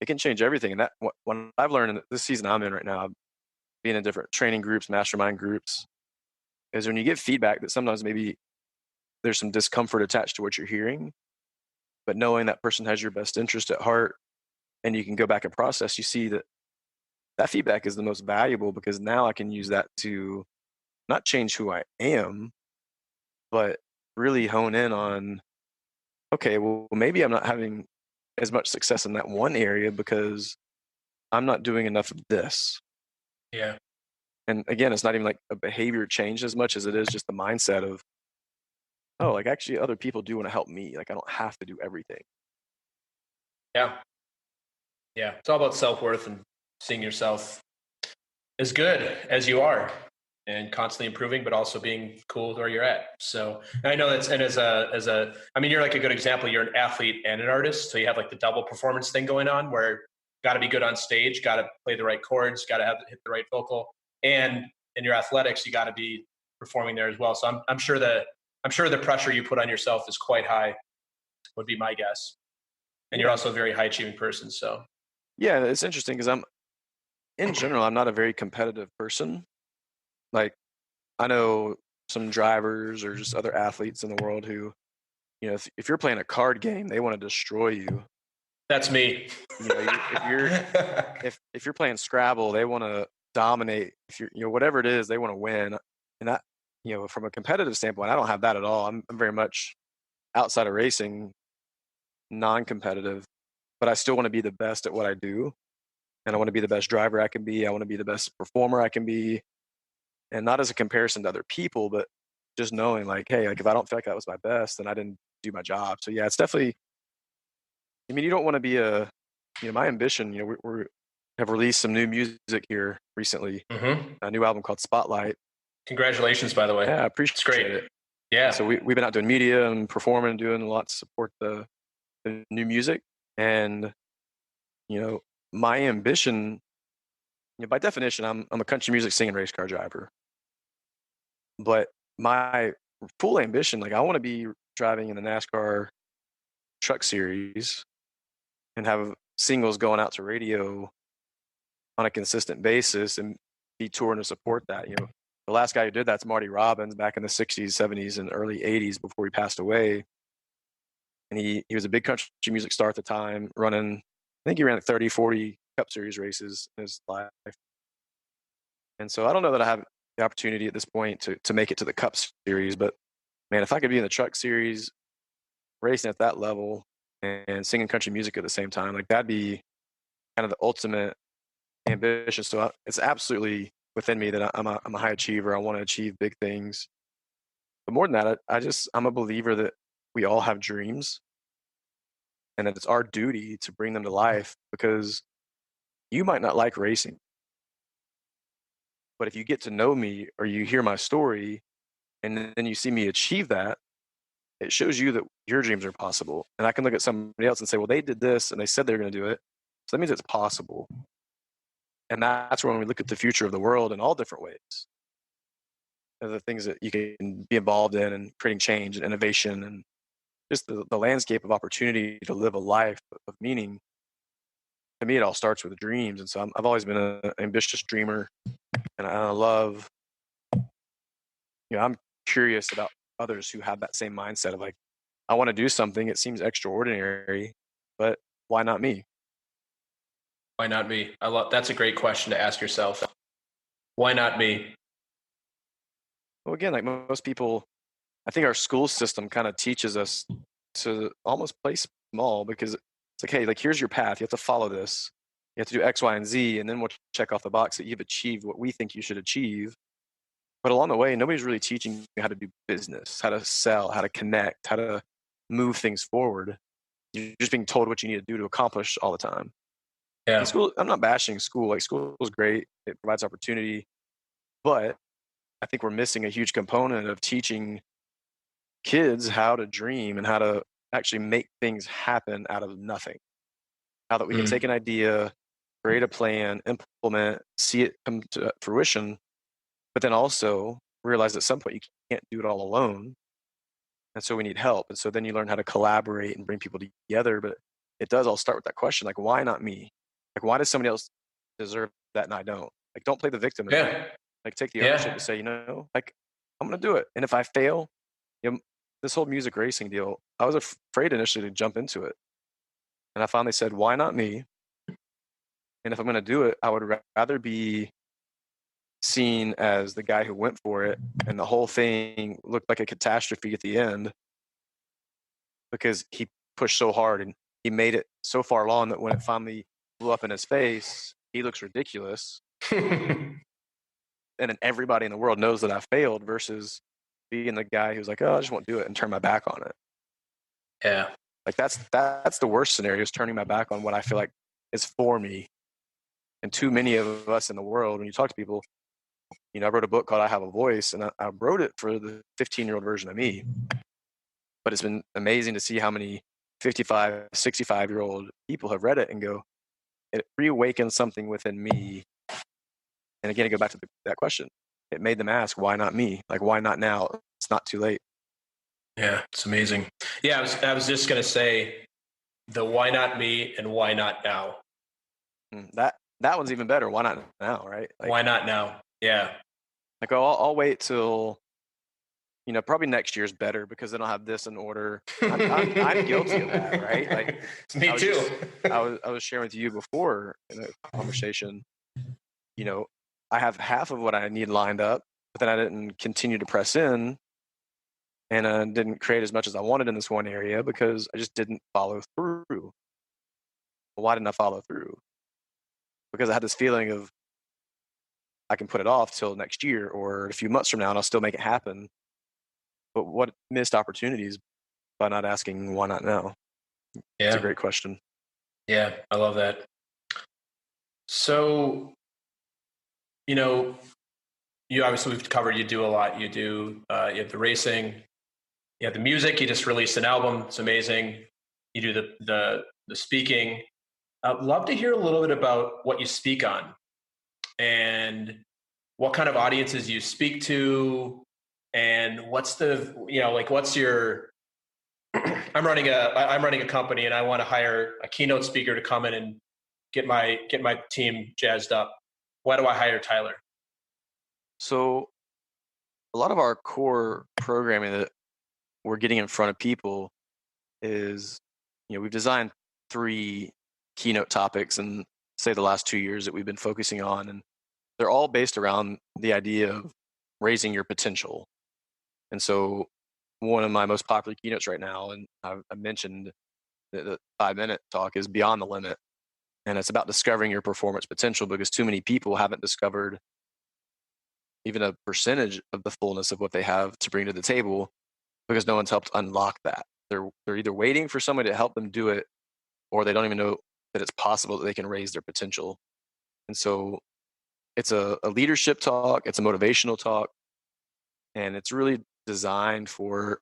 it can change everything. And that what I've learned in this season I'm in right now, being in different training groups, mastermind groups, is when you get feedback that sometimes maybe there's some discomfort attached to what you're hearing, but knowing that person has your best interest at heart and you can go back and process, you see that that feedback is the most valuable, because now I can use that to not change who I am, but really hone in on, okay, well, maybe I'm not having as much success in that one area because I'm not doing enough of this. yeah, And again, it's not even like a behavior change as much as it is just the mindset of, oh, like actually other people do want to help me. Like I don't have to do everything. yeah, yeah. It's all about self worth and seeing yourself as good as you are and constantly improving, but also being cool with where you're at. So and I know that's, and I mean, you're like a good example. You're an athlete and an artist. So you have like the double performance thing going on where got to be good on stage, got to play the right chords, got to hit the right vocal. And in your athletics, you got to be performing there as well. So I'm sure the pressure you put on yourself is quite high, would be my guess. And you're Yeah. also a very high achieving person. So Yeah. It's interesting because in general, I'm not a very competitive person. Like I know some drivers or just other athletes in the world who, if you're playing a card game, they want to destroy you. that's me. If you're playing Scrabble, they want to dominate. If you're, whatever it is, they want to win. And that, from a competitive standpoint, I don't have that at all. I'm very much outside of racing, non-competitive, but I still want to be the best at what I do. And I want to be the best driver I can be. I want to be the best performer I can be. And not as a comparison to other people, but just knowing like, hey, like if I don't feel like that was my best, then I didn't do my job. So yeah, it's definitely, I mean, you don't want to be my ambition, we have released some new music here recently, Mm-hmm. a new album called Spotlight. Congratulations, by the way. Yeah, I It's great. appreciate it. Yeah. And so we've been out doing media and performing and doing a lot to support the new music. And, my ambition, by definition, I'm a country music singing race car driver. But my full ambition, like I want to be driving in the NASCAR truck series and have singles going out to radio on a consistent basis and be touring to support that. The last guy who did that's Marty Robbins back in the 60s, 70s, and early 80s before he passed away. And he was a big country music star at the time, running, I think he ran 30, 40 Cup Series races in his life. And so I don't know that I have the opportunity at this point to make it to the Cup Series, but man, if I could be in the Truck Series, racing at that level and singing country music at the same time, like that'd be kind of the ultimate ambition. So it's absolutely within me that I'm a high achiever. I want to achieve big things. But more than that, I'm a believer that we all have dreams and that it's our duty to bring them to life, because you might not like racing, but if you get to know me or you hear my story and then you see me achieve that, it shows you that your dreams are possible. And I can look at somebody else and say, well, they did this and they said they're going to do it. So that means it's possible. And that's when we look at the future of the world in all different ways. The things that you can be involved in and creating change and innovation and just the landscape of opportunity to live a life of meaning. To me, it all starts with dreams. And so I've always been an ambitious dreamer, and I love I'm curious about others who have that same mindset of like, I want to do something. It seems extraordinary, but why not me? Why not me? That's a great question to ask yourself. Why not me? Well, again, like most people, I think our school system kind of teaches us to almost play small because it's like, hey, like here's your path. You have to follow this. You have to do X, Y, and Z, and then we'll check off the box that you've achieved what we think you should achieve. But along the way, nobody's really teaching you how to do business, how to sell, how to connect, how to move things forward. You're just being told what you need to do to accomplish all the time. And Yeah. school, I'm not bashing school. Like school is great. It provides opportunity, but I think we're missing a huge component of teaching kids how to dream and how to actually make things happen out of nothing. How that we can Mm. take an idea, create a plan, implement, see it come to fruition, but then also realize at some point you can't do it all alone. And so we need help. And so then you learn how to collaborate and bring people together. But it does all start with that question, like, why not me? Like, why does somebody else deserve that and I don't? Like, don't play the victim in that. Yeah. Like, take the ownership Yeah. to say, like, I'm going to do it. And if I fail, this whole music racing deal, I was afraid initially to jump into it. And I finally said, why not me? And if I'm going to do it, I would rather be seen as the guy who went for it and the whole thing looked like a catastrophe at the end because he pushed so hard and he made it so far along that when it finally blew up in his face, he looks ridiculous. And then everybody in the world knows that I failed versus being the guy who's like, oh, I just won't do it and turn my back on it. Yeah. Like that's the worst scenario is turning my back on what I feel like is for me. And too many of us in the world, when you talk to people, I wrote a book called I Have a Voice, and I wrote it for the 15-year-old version of me. But it's been amazing to see how many 55, 65-year-old people have read it and go, it reawakened something within me. And again, I go back to that question. It made them ask, why not me? Like, why not now? It's not too late. Yeah. It's amazing. Yeah. I was just going to say the why not me and why not now? That one's even better. Why not now, right? Like, Why not now? Yeah. like, oh, I'll wait till, probably next year's better because then I'll have this in order. I'm guilty of that, right? Like, Me too. I was sharing with you before in a conversation, I have half of what I need lined up, but then I didn't continue to press in and I didn't create as much as I wanted in this one area because I just didn't follow through. Well, why didn't I follow through? Because I had this feeling of I can put it off till next year or a few months from now and I'll still make it happen. But what missed opportunities by not asking why not now? It's a Yeah. great question. Yeah. I love that. So, you know, you obviously we've covered you do a lot. You have the racing, you have the music, you just released an album. It's amazing. You do the speaking. I'd love to hear a little bit about what you speak on and what kind of audiences you speak to and what's your I'm running a company and I want to hire a keynote speaker to come in and get my team jazzed up. Why do I hire Tyler? So a lot of our core programming that we're getting in front of people is, we've designed 3 keynote topics in say the last 2 years that we've been focusing on, and they're all based around the idea of raising your potential. And so one of my most popular keynotes right now, and I mentioned the 5-minute talk, is Beyond the Limit. And it's about discovering your performance potential because too many people haven't discovered even a percentage of the fullness of what they have to bring to the table because no one's helped unlock that. They're either waiting for somebody to help them do it or they don't even know that it's possible that they can raise their potential. And so it's a leadership talk, it's a motivational talk, and it's really designed for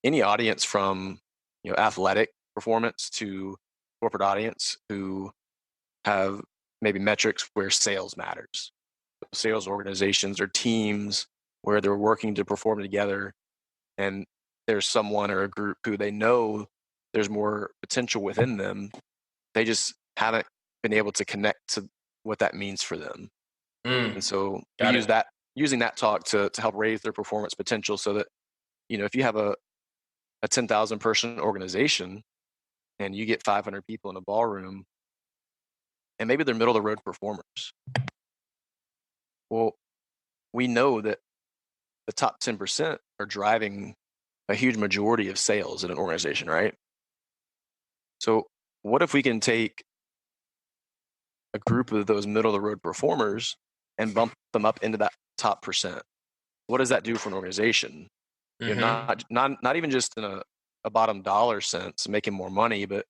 any audience from athletic performance to corporate audience who have maybe metrics where sales matters. Sales organizations or teams where they're working to perform together and there's someone or a group who they know there's more potential within them. They just haven't been able to connect to what that means for them. Mm, And so we got use it. using that talk to help raise their performance potential so that, if you have a 10,000 person organization and you get 500 people in a ballroom and maybe they're middle of the road performers. Well, we know that the top 10% are driving a huge majority of sales in an organization, right? So, what if we can take a group of those middle of the road performers and bump them up into that top percent? What does that do for an organization? Mm-hmm. Not even just in a bottom dollar sense, making more money, but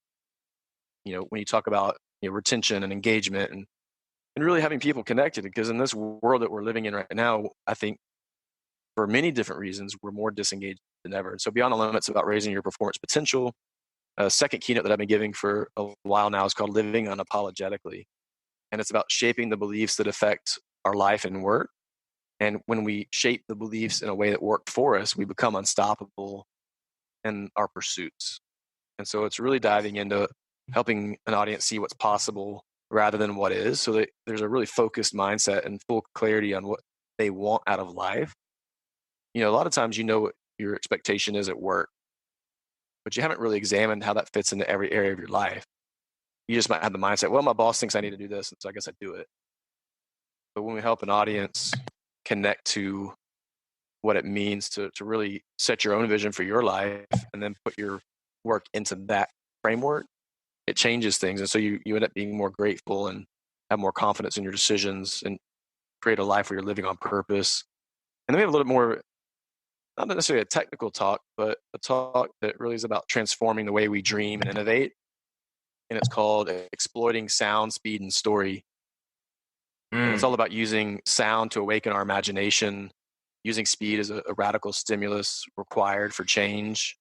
when you talk about retention and engagement and really having people connected, because in this world that we're living in right now, I think for many different reasons, we're more disengaged than ever. And so Beyond the Limits about raising your performance potential. A second keynote that I've been giving for a while now is called Living Unapologetically. And it's about shaping the beliefs that affect our life and work. And when we shape the beliefs in a way that work for us, we become unstoppable in our pursuits. And so it's really diving into helping an audience see what's possible rather than what is, so that there's a really focused mindset and full clarity on what they want out of life. A lot of times what your expectation is at work, but you haven't really examined how that fits into every area of your life. You just might have the mindset, well, my boss thinks I need to do this, and so I guess I do it. But when we help an audience connect to what it means to really set your own vision for your life and then put your work into that framework, it changes things. And so you end up being more grateful and have more confidence in your decisions and create a life where you're living on purpose. And then we have a little bit more, not necessarily a technical talk, but a talk that really is about transforming the way we dream and innovate. And it's called Exploiting Sound, Speed, and Story. And it's all about using sound to awaken our imagination, using speed as a radical stimulus required for change,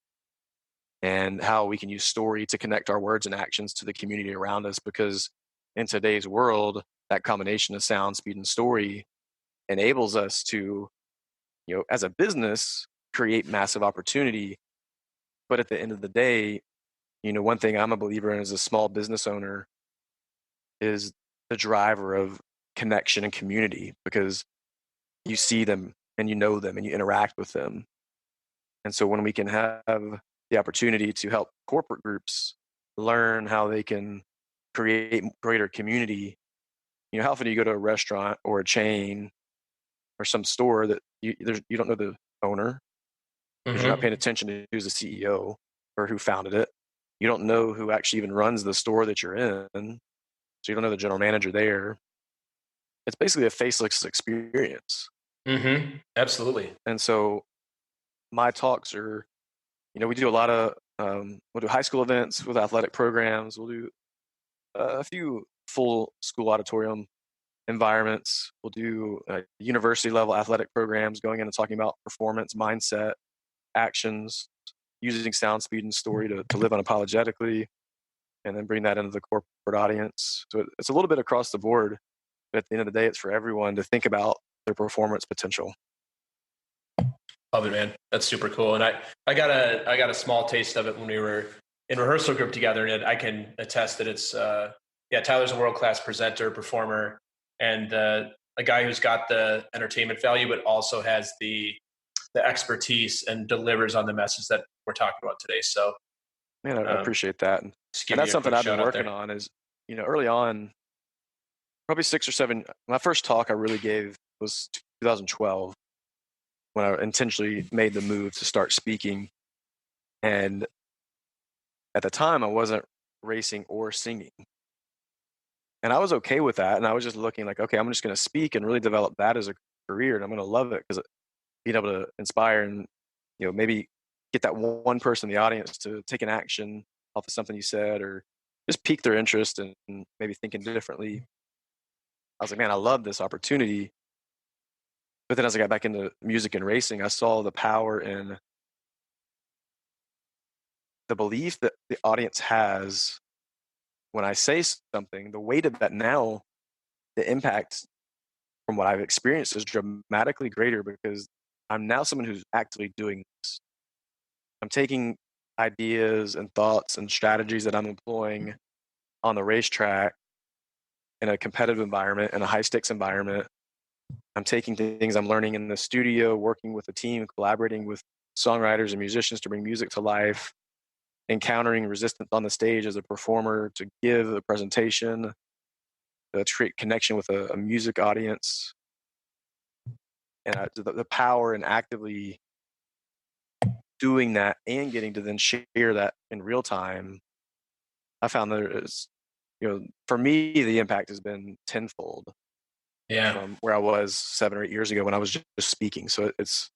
and how we can use story to connect our words and actions to the community around us. Because in today's world, that combination of sound, speed, and story enables us to, as a business, create massive opportunity. But at the end of the day, one thing I'm a believer in as a small business owner is the driver of connection and community, because you see them and you know them and you interact with them. And so when we can have the opportunity to help corporate groups learn how they can create greater community, how often do you go to a restaurant or a chain or some store that you don't know the owner, because you're not paying attention to who's the CEO or who founded it. You don't know who actually even runs the store that you're in, so you don't know the general manager there. It's basically a faceless experience. Absolutely. And so my talks are, we do a lot of, we'll do high school events with athletic programs. We'll do a few full school auditorium environments. We'll do university level athletic programs going in and talking about performance, mindset, actions, using sound, speed, and story to live unapologetically, and then bring that into the corporate audience. So it's a little bit across the board, but at the end of the day, it's for everyone to think about their performance potential. Love it, man. That's super cool. And I got a small taste of it when we were in rehearsal group together, and I can attest that it's Tyler's a world-class presenter, performer, and a guy who's got the entertainment value, but also has the expertise and delivers on the message that we're talking about today. So, man, I appreciate that. And that's something I've been working on is, early on, probably 6 or 7, my first talk I really gave was 2012, when I intentionally made the move to start speaking. And at the time, I wasn't racing or singing. And I was okay with that. And I was just looking like, okay, I'm just going to speak and really develop that as a career. And I'm going to love it, because being able to inspire and, maybe get that one person in the audience to take an action off of something you said, or just pique their interest and maybe thinking differently. I was like, man, I love this opportunity. But then as I got back into music and racing, I saw the power in the belief that the audience has when I say something, the weight of that now, the impact from what I've experienced is dramatically greater, because I'm now someone who's actively doing this. I'm taking ideas and thoughts and strategies that I'm employing on the racetrack in a competitive environment, in a high stakes environment, I'm taking things I'm learning in the studio, working with a team, collaborating with songwriters and musicians to bring music to life, encountering resistance on the stage as a performer to give a presentation, to create connection with a music audience, and the power in actively doing that and getting to then share that in real time. I found there is, for me, the impact has been tenfold Yeah. from where I was 7 or 8 years ago when I was just speaking. So it's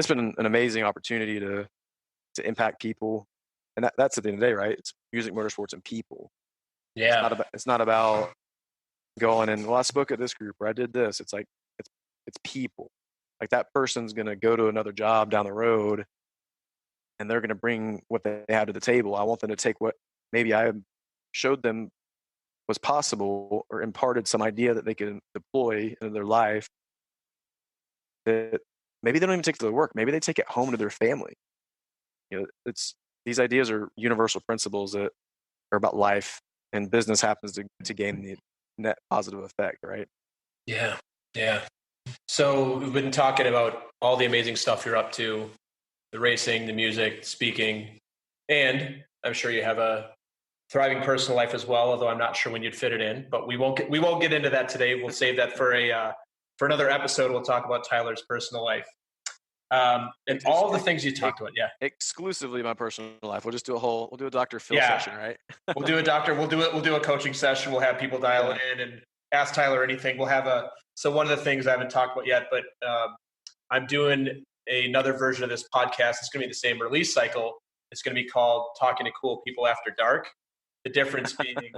been an amazing opportunity to impact people, and that's at the end of the day, right? It's music, motorsports, and people. Yeah. It's not about going and, well, I spoke at this group or I did this. It's like it's people. Like that person's gonna go to another job down the road, and they're gonna bring what they have to the table. I want them to take what maybe I showed them was possible or imparted some idea that they can deploy into their life, that maybe they don't even take to the work. Maybe they take it home to their family. It's these ideas are universal principles that are about life, and business happens to gain the net positive effect, right? Yeah. Yeah. So we've been talking about all the amazing stuff you're up to, the racing, the music, speaking, and I'm sure you have a thriving personal life as well, although I'm not sure when you'd fit it in, but we won't get into that today. We'll save that for another episode. We'll talk about Tyler's personal life. And all the things you talked about. Yeah. Exclusively my personal life. We'll do a Dr. Phil Yeah. session, right? We'll do a doctor. We'll do a coaching session. We'll have people dial in and ask Tyler anything. So one of the things I haven't talked about yet, but I'm doing another version of this podcast. It's going to be the same release cycle. It's going to be called Talking to Cool People After Dark. The difference being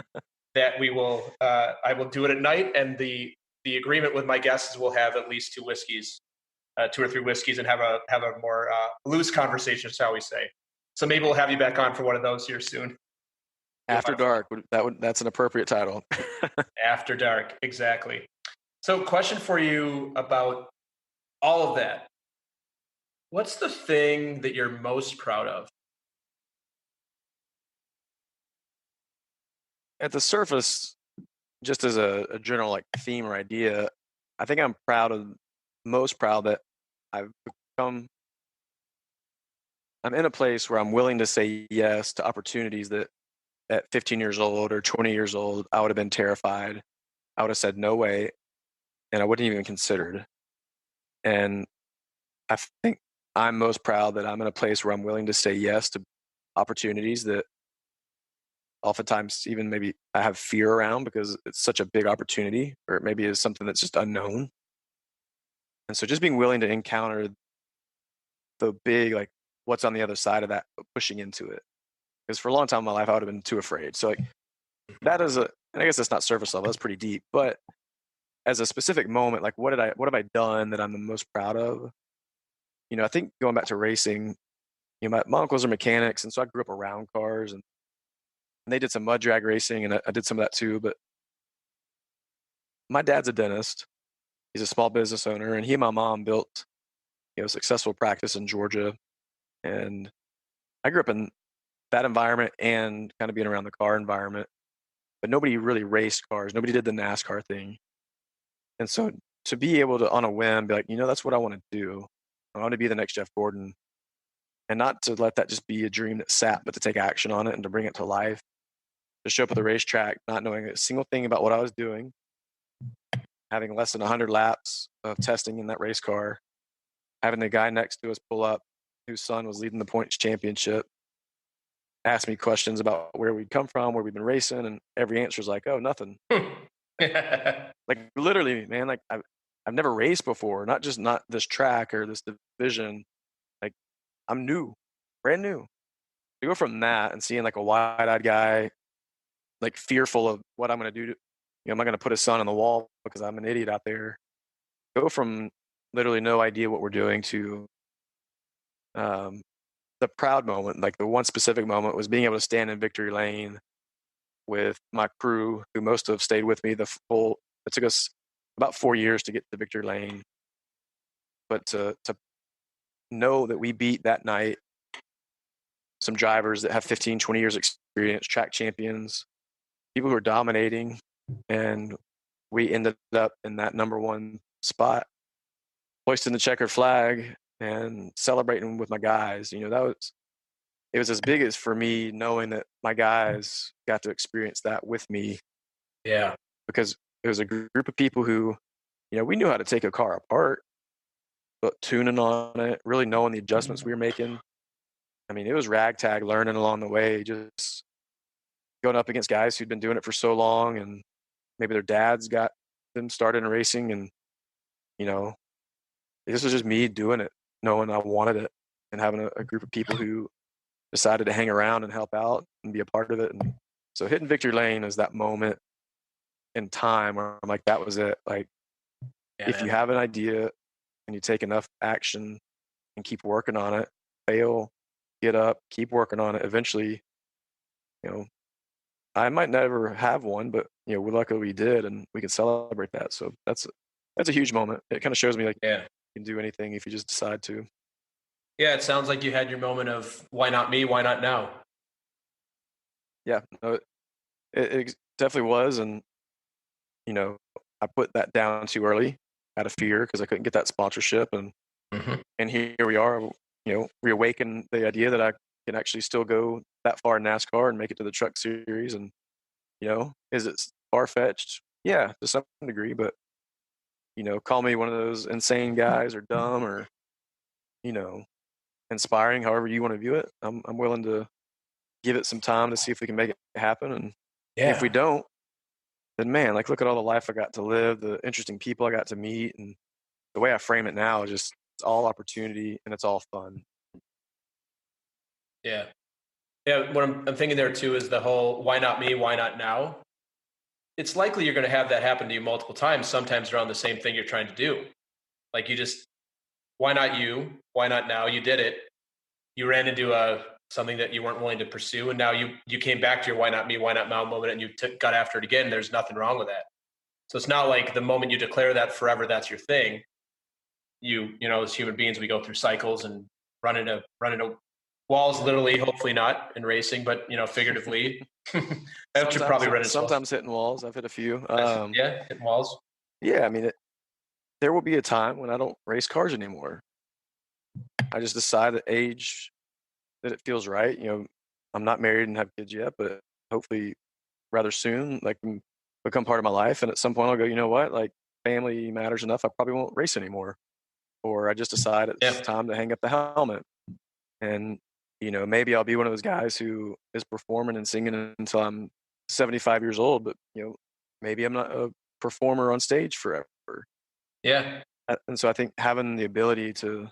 that I will do it at night, and the agreement with my guests is we'll have at least 2 or 3 whiskeys, and have a more loose conversation, shall we say. So maybe we'll have you back on for one of those here soon. After Dark, that's an appropriate title. After Dark, exactly. So question for you about all of that. What's the thing that you're most proud of? At the surface, just as a general like theme or idea, I think I'm most proud that I've become I'm in a place where I'm willing to say yes to opportunities that at 15 years old or 20 years old, I would have been terrified. I would have said no way, and I wouldn't even considered. And I think I'm most proud that I'm in a place where I'm willing to say yes to opportunities that oftentimes even maybe I have fear around because it's such a big opportunity, or it maybe is something that's just unknown. And so just being willing to encounter the big, like, what's on the other side of that, but pushing into it. Because for a long time in my life, I would have been too afraid. So like that is and I guess that's not surface level, that's pretty deep. But as a specific moment, like what have I done that I'm the most proud of? I think going back to racing, my uncles are mechanics, and so I grew up around cars, and they did some mud drag racing, and I did some of that too. But my dad's a dentist. He's a small business owner, and he and my mom built, a successful practice in Georgia. And I grew up in that environment and kind of being around the car environment, but nobody really raced cars. Nobody did the NASCAR thing. And so to be able to, on a whim, be like, that's what I want to do. I want to be the next Jeff Gordon, and not to let that just be a dream that sat, but to take action on it and to bring it to life, to show up at the racetrack, not knowing a single thing about what I was doing, having less than 100 laps of testing in that race car, having the guy next to us pull up whose son was leading the points championship, ask me questions about where we'd come from, where we've been racing, and every answer is like, oh, nothing. Like literally, man, like I've never raced before, not this track or this division. Like I'm new, brand new. To go from that and seeing like a wide-eyed guy, like fearful of what I'm going to do, am I going to put his son on the wall because I'm an idiot out there? Go from literally no idea what we're doing to the proud moment. Like the one specific moment was being able to stand in victory lane with my crew, who most have stayed with me it took us about 4 years to get to victory lane. But to know that we beat that night some drivers that have 15, 20 years experience, track champions, people who are dominating, and we ended up in that number one spot. hoisting the checkered flag and celebrating with my guys. It was as big as for me knowing that my guys got to experience that with me, Yeah. because it was a group of people who, we knew how to take a car apart, but tuning on it, really knowing the adjustments we were making. I mean, it was ragtag learning along the way, just going up against guys who'd been doing it for so long, and maybe their dads got them started in racing. And, you know, this was just me doing it, knowing I wanted it, and having a group of people who decided to hang around and help out and be a part of it. And so hitting victory lane is that moment in time where I'm like, that was it. Like, Yeah, if you have an idea and you take enough action and keep working on it, fail, get up, keep working on it, eventually, you know, I might never have one, but we're lucky we did, and we can celebrate that. So that's a huge moment. It kind of shows me like yeah. you can do anything if you just decide to. Yeah, it sounds like you had your moment of why not me, why not now? Yeah, no, it definitely was, and you know, I put that down too early out of fear because I couldn't get that sponsorship, and Hmm. here we are. Reawaken the idea that I can actually still go that far in NASCAR and make it to the Truck Series, and is it far fetched? Yeah, to some degree, but call me one of those insane guys or dumb or you know inspiring, however you want to view it. I'm willing to give it some time to see if we can make it happen, and if we Yeah. don't, then man, like look at all the life I got to live, the interesting people I got to meet, and the way I frame it now is just it's all opportunity and it's all fun. Yeah. Yeah. What I'm thinking there too is the whole why not me, why not now? It's likely you're going to have that happen to you multiple times, sometimes around the same thing you're trying to do. Like you just, why not you? Why not now? You did it. You ran into something that you weren't willing to pursue. And now you came back to your why not me, why not now moment and you got after it again. There's nothing wrong with that. So it's not like the moment you declare that forever, that's your thing. As human beings, we go through cycles and run into walls, literally, hopefully not in racing, but figuratively. That should probably run into walls. Sometimes hitting walls. I've hit a few. Yeah, hitting walls. Yeah, I mean, there will be a time when I don't race cars anymore. I just decide at age that it feels right. I'm not married and have kids yet, but hopefully rather soon, like become part of my life. And at some point, I'll go. You know what? Like family matters enough. I probably won't race anymore, or I just decide it's Yeah. time to hang up the helmet. And maybe I'll be one of those guys who is performing and singing until I'm 75 years old. But maybe I'm not a performer on stage forever. Yeah. And so I think having the ability to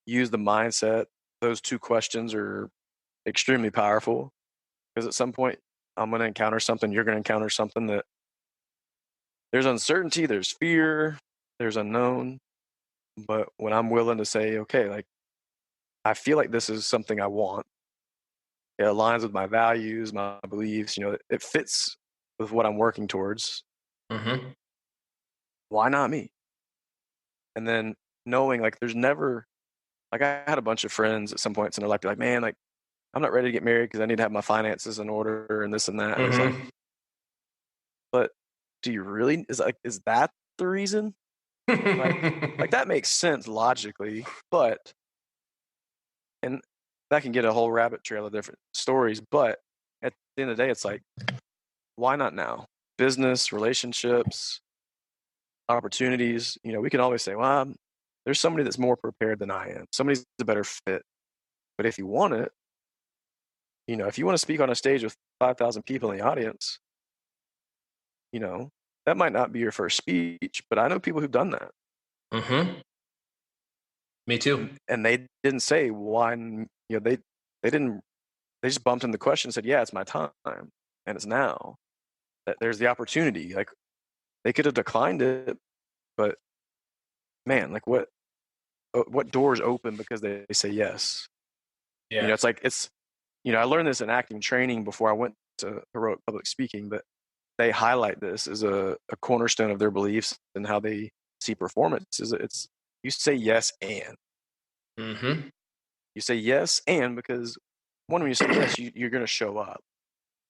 use the mindset, those two questions are extremely powerful, because at some point I'm going to encounter something, you're going to encounter something that there's uncertainty, there's fear, there's unknown. But when I'm willing to say, okay, like I feel like this is something I want, it aligns with my values, my beliefs, it fits with what I'm working towards. Hmm. Why not me? And then knowing like there's never, like I had a bunch of friends at some points in their life be like, man, like I'm not ready to get married because I need to have my finances in order and this and that. And it's like, Hmm. but do you really, is that the reason? Like that makes sense logically, but, and that can get a whole rabbit trail of different stories. But at the end of the day, it's like, why not now? Business, relationships, opportunities. We can always say, well, there's somebody that's more prepared than I am. Somebody's a better fit. But if you want it, if you want to speak on a stage with 5,000 people in the audience, you know, that might not be your first speech, but I know people who've done that. Hmm. Me too. And they didn't say why, they didn't, they just bumped in the question and said, yeah, it's my time and it's now. That there's the opportunity. Like they could have declined it, but man, like what doors open because they say yes? Yeah. It's like, I learned this in acting training before I went to heroic public speaking, but they highlight this as a cornerstone of their beliefs and how they see performance. It's you say yes and Hmm. you say yes and because one, when you say yes, you're going to show up.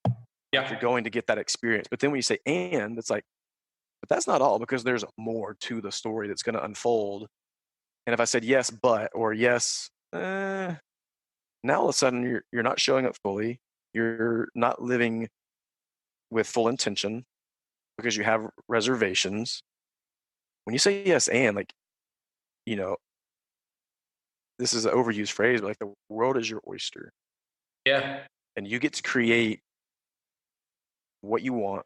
Like you're Yeah. going to get that experience. But then when you say and, it's like, but that's not all, because there's more to the story that's going to unfold And if I said yes, but, or yes, now all of a sudden you're not showing up fully. You're not living with full intention because you have reservations. When you say yes and, like, you know, this is an overused phrase, but like the world is your oyster Yeah. and you get to create what you want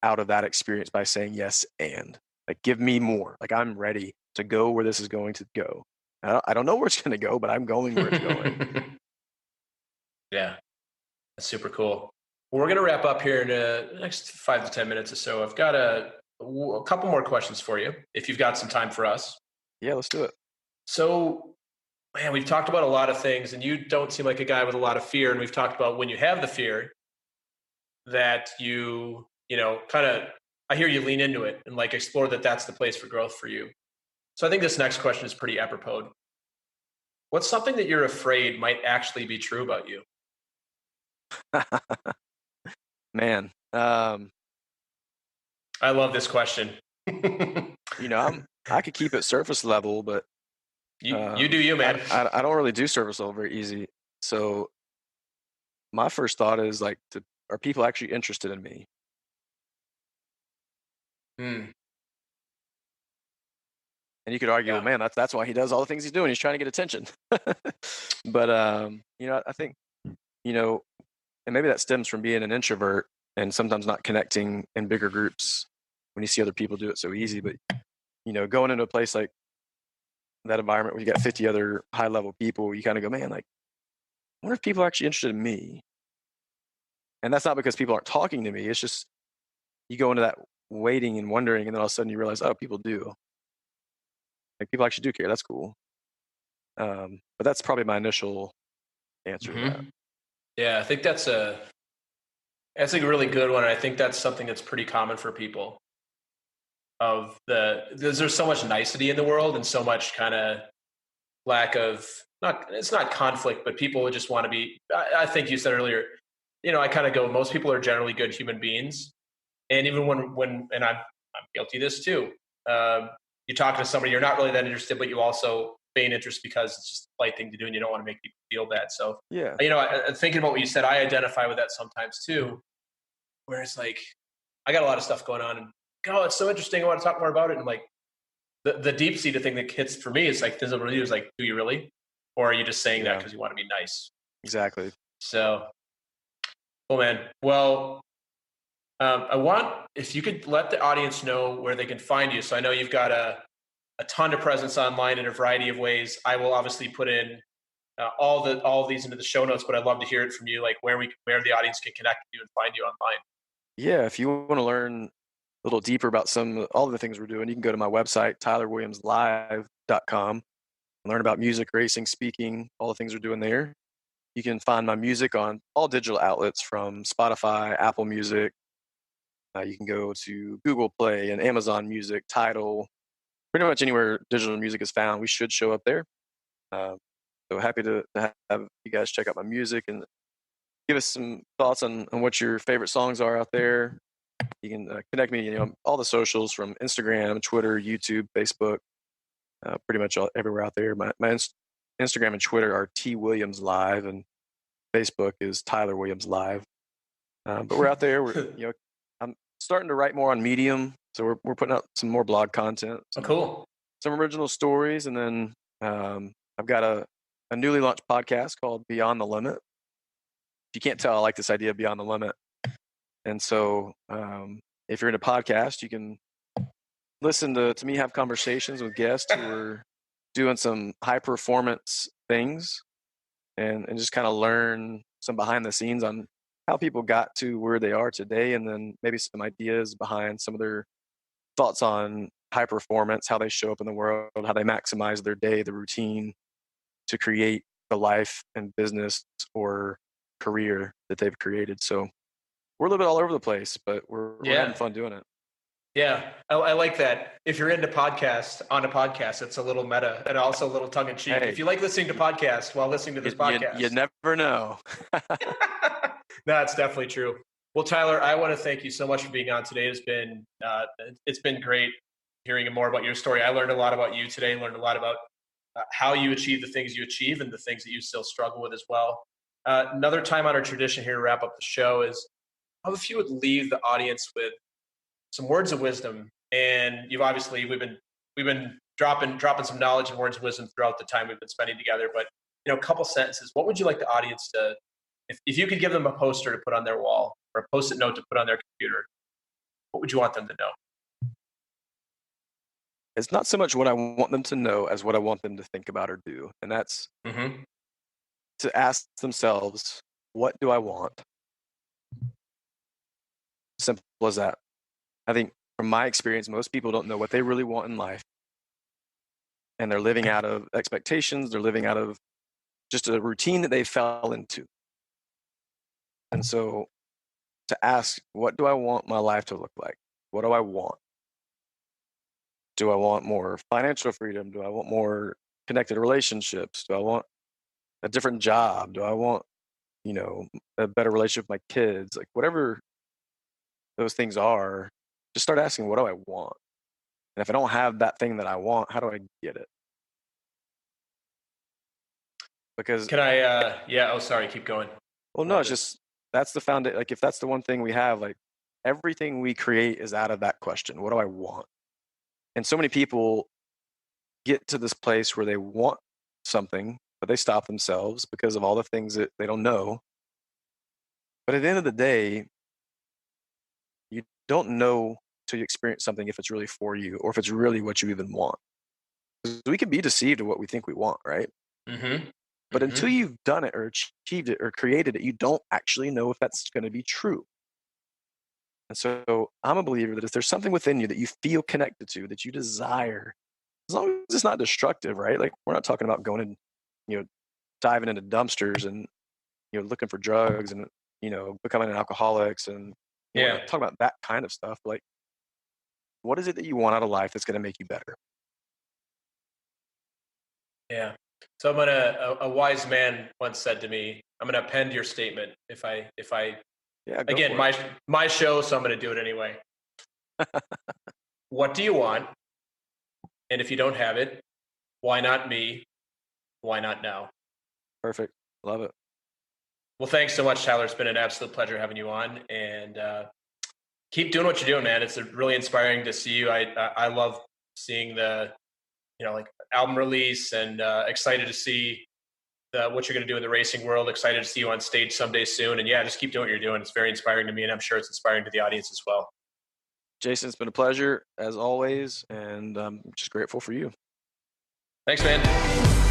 out of that experience by saying yes and. Like, give me more. Like, I'm ready to go where this is going to go. I don't know where it's going to go, but I'm going where it's going. Yeah, that's super cool. Well, we're going to wrap up here in the next 5 to 10 minutes or so. I've got a couple more questions for you, if you've got some time for us. Yeah, let's do it. So, man, we've talked about a lot of things, and you don't seem like a guy with a lot of fear. And we've talked about when you have the fear that kind of, I hear you lean into it and like explore that that's the place for growth for you. So I think this next question is pretty apropos. What's something that you're afraid might actually be true about you? Man, I love this question. I could keep it surface level, but you do you, man. I don't really do surface level very easy. So my first thought is like, are people actually interested in me? Hmm. And you could argue, well, Yeah. man, that's why he does all the things he's doing. He's trying to get attention. But I think, and maybe that stems from being an introvert and sometimes not connecting in bigger groups when you see other people do it so easy. But going into a place like that environment where you got 50 other high level people, you kind of go, man, like, I wonder if people are actually interested in me. And that's not because people aren't talking to me. It's just you go into that waiting and wondering, and then all of a sudden you realize, oh, people do. Like, people actually do care. That's cool. But that's probably my initial answer to that. Yeah, I think that's a really good one. And I think that's something that's pretty common for people. There's so much nicety in the world and so much kind of lack of, it's not conflict, but people would just want to be. I think you said earlier, I kind of go, most people are generally good human beings, and even when and I'm guilty of this too. You're talking to somebody, you're not really that interested, but you also feign interest because it's just a polite thing to do, and you don't want to make people feel bad. So Yeah, thinking about what you said, I identify with that sometimes too, where it's like I got a lot of stuff going on, and it's so interesting. I want to talk more about it, and like the deep seated thing that hits for me is like, does it really? Is like, do you really, or are you just saying that because you want to be nice? exactly. So, cool, man. Well, I want, if you could let the audience know where they can find you. So I know you've got a ton of presence online in a variety of ways. I will obviously put in all of these into the show notes, but I'd love to hear it from you, like where the audience can connect with you and find you online. Yeah, if you want to learn a little deeper about all of the things we're doing, you can go to my website, tylerwilliamslive.com, and learn about music, racing, speaking, all the things we're doing there. You can find my music on all digital outlets from Spotify, Apple Music. You can go to Google Play and Amazon Music, Tidal, pretty much anywhere digital music is found. We should show up there. So happy to have you guys check out my music and give us some thoughts on what your favorite songs are out there. You can connect me, all the socials from Instagram, Twitter, YouTube, Facebook, pretty much everywhere out there. My Instagram and Twitter are T Williams Live, and Facebook is Tyler Williams Live. But we're out there. I'm starting to write more on Medium, so we're putting out some more blog content. Cool. Some original stories, and then I've got a newly launched podcast called Beyond the Limit. If you can't tell, I like this idea of Beyond the Limit. And so if you're into podcasts, you can listen to me have conversations with guests who are doing some high performance things and just kind of learn some behind the scenes on how people got to where they are today, and then maybe some ideas behind some of their thoughts on high performance, how they show up in the world, how they maximize their day, the routine to create the life and business or career that they've created. So we're a little bit all over the place, but we're having fun doing it. Yeah, I like that. If you're into podcasts, on a podcast, it's a little meta and also a little tongue in cheek. Hey, if you like listening to podcasts while listening to this podcast, you never know. No, it's definitely true. Well, Tyler, I want to thank you so much for being on today. It's been great hearing more about your story. I learned a lot about you today. Learned a lot about how you achieve the things you achieve and the things that you still struggle with as well. Another time honored tradition here to wrap up the show is how if you would leave the audience with some words of wisdom. And we've been dropping some knowledge and words of wisdom throughout the time we've been spending together. But a couple sentences. What would you like the audience to, if you could give them a poster to put on their wall or a post-it note to put on their computer, what would you want them to know? It's not so much what I want them to know as what I want them to think about or do. And that's Mm-hmm. to ask themselves, what do I want? Simple as that. I think from my experience, most people don't know what they really want in life. And they're living out of expectations. They're living out of just a routine that they fell into. And so to ask, what do I want my life to look like? What do I want? Do I want more financial freedom? Do I want more connected relationships? Do I want a different job? Do I want, a better relationship with my kids? Like whatever those things are, just start asking, what do I want? And if I don't have that thing that I want, how do I get it? Because Can I, yeah, oh, sorry, keep going. well, no, it's just that's the foundation. Like if that's the one thing we have, like everything we create is out of that question. What do I want? And so many people get to this place where they want something, but they stop themselves because of all the things that they don't know. But at the end of the day, you don't know till you experience something if it's really for you or if it's really what you even want. 'Cause we can be deceived of what we think we want, right? Mm-hmm. But until you've done it or achieved it or created it, you don't actually know if that's going to be true. And so I'm a believer that if there's something within you that you feel connected to, that you desire, as long as it's not destructive, right? Like we're not talking about going and, diving into dumpsters and, looking for drugs and, becoming alcoholics and we're not talking about that kind of stuff. Like, what is it that you want out of life that's going to make you better? Yeah. So a wise man once said to me, I'm going to append your statement if I, Yeah. Go again, for it. my show, so I'm going to do it anyway. What do you want? And if you don't have it, why not me? Why not now? Perfect. Love it. Well, thanks so much, Tyler. It's been an absolute pleasure having you on, and keep doing what you're doing, man. It's really inspiring to see you. I love seeing the, like album release, and excited to see what you're going to do in the racing world. Excited to see you on stage someday soon. And yeah, just keep doing what you're doing. It's very inspiring to me, and I'm sure it's inspiring to the audience as well. Jason, it's been a pleasure as always, and I'm just grateful for you. Thanks, man.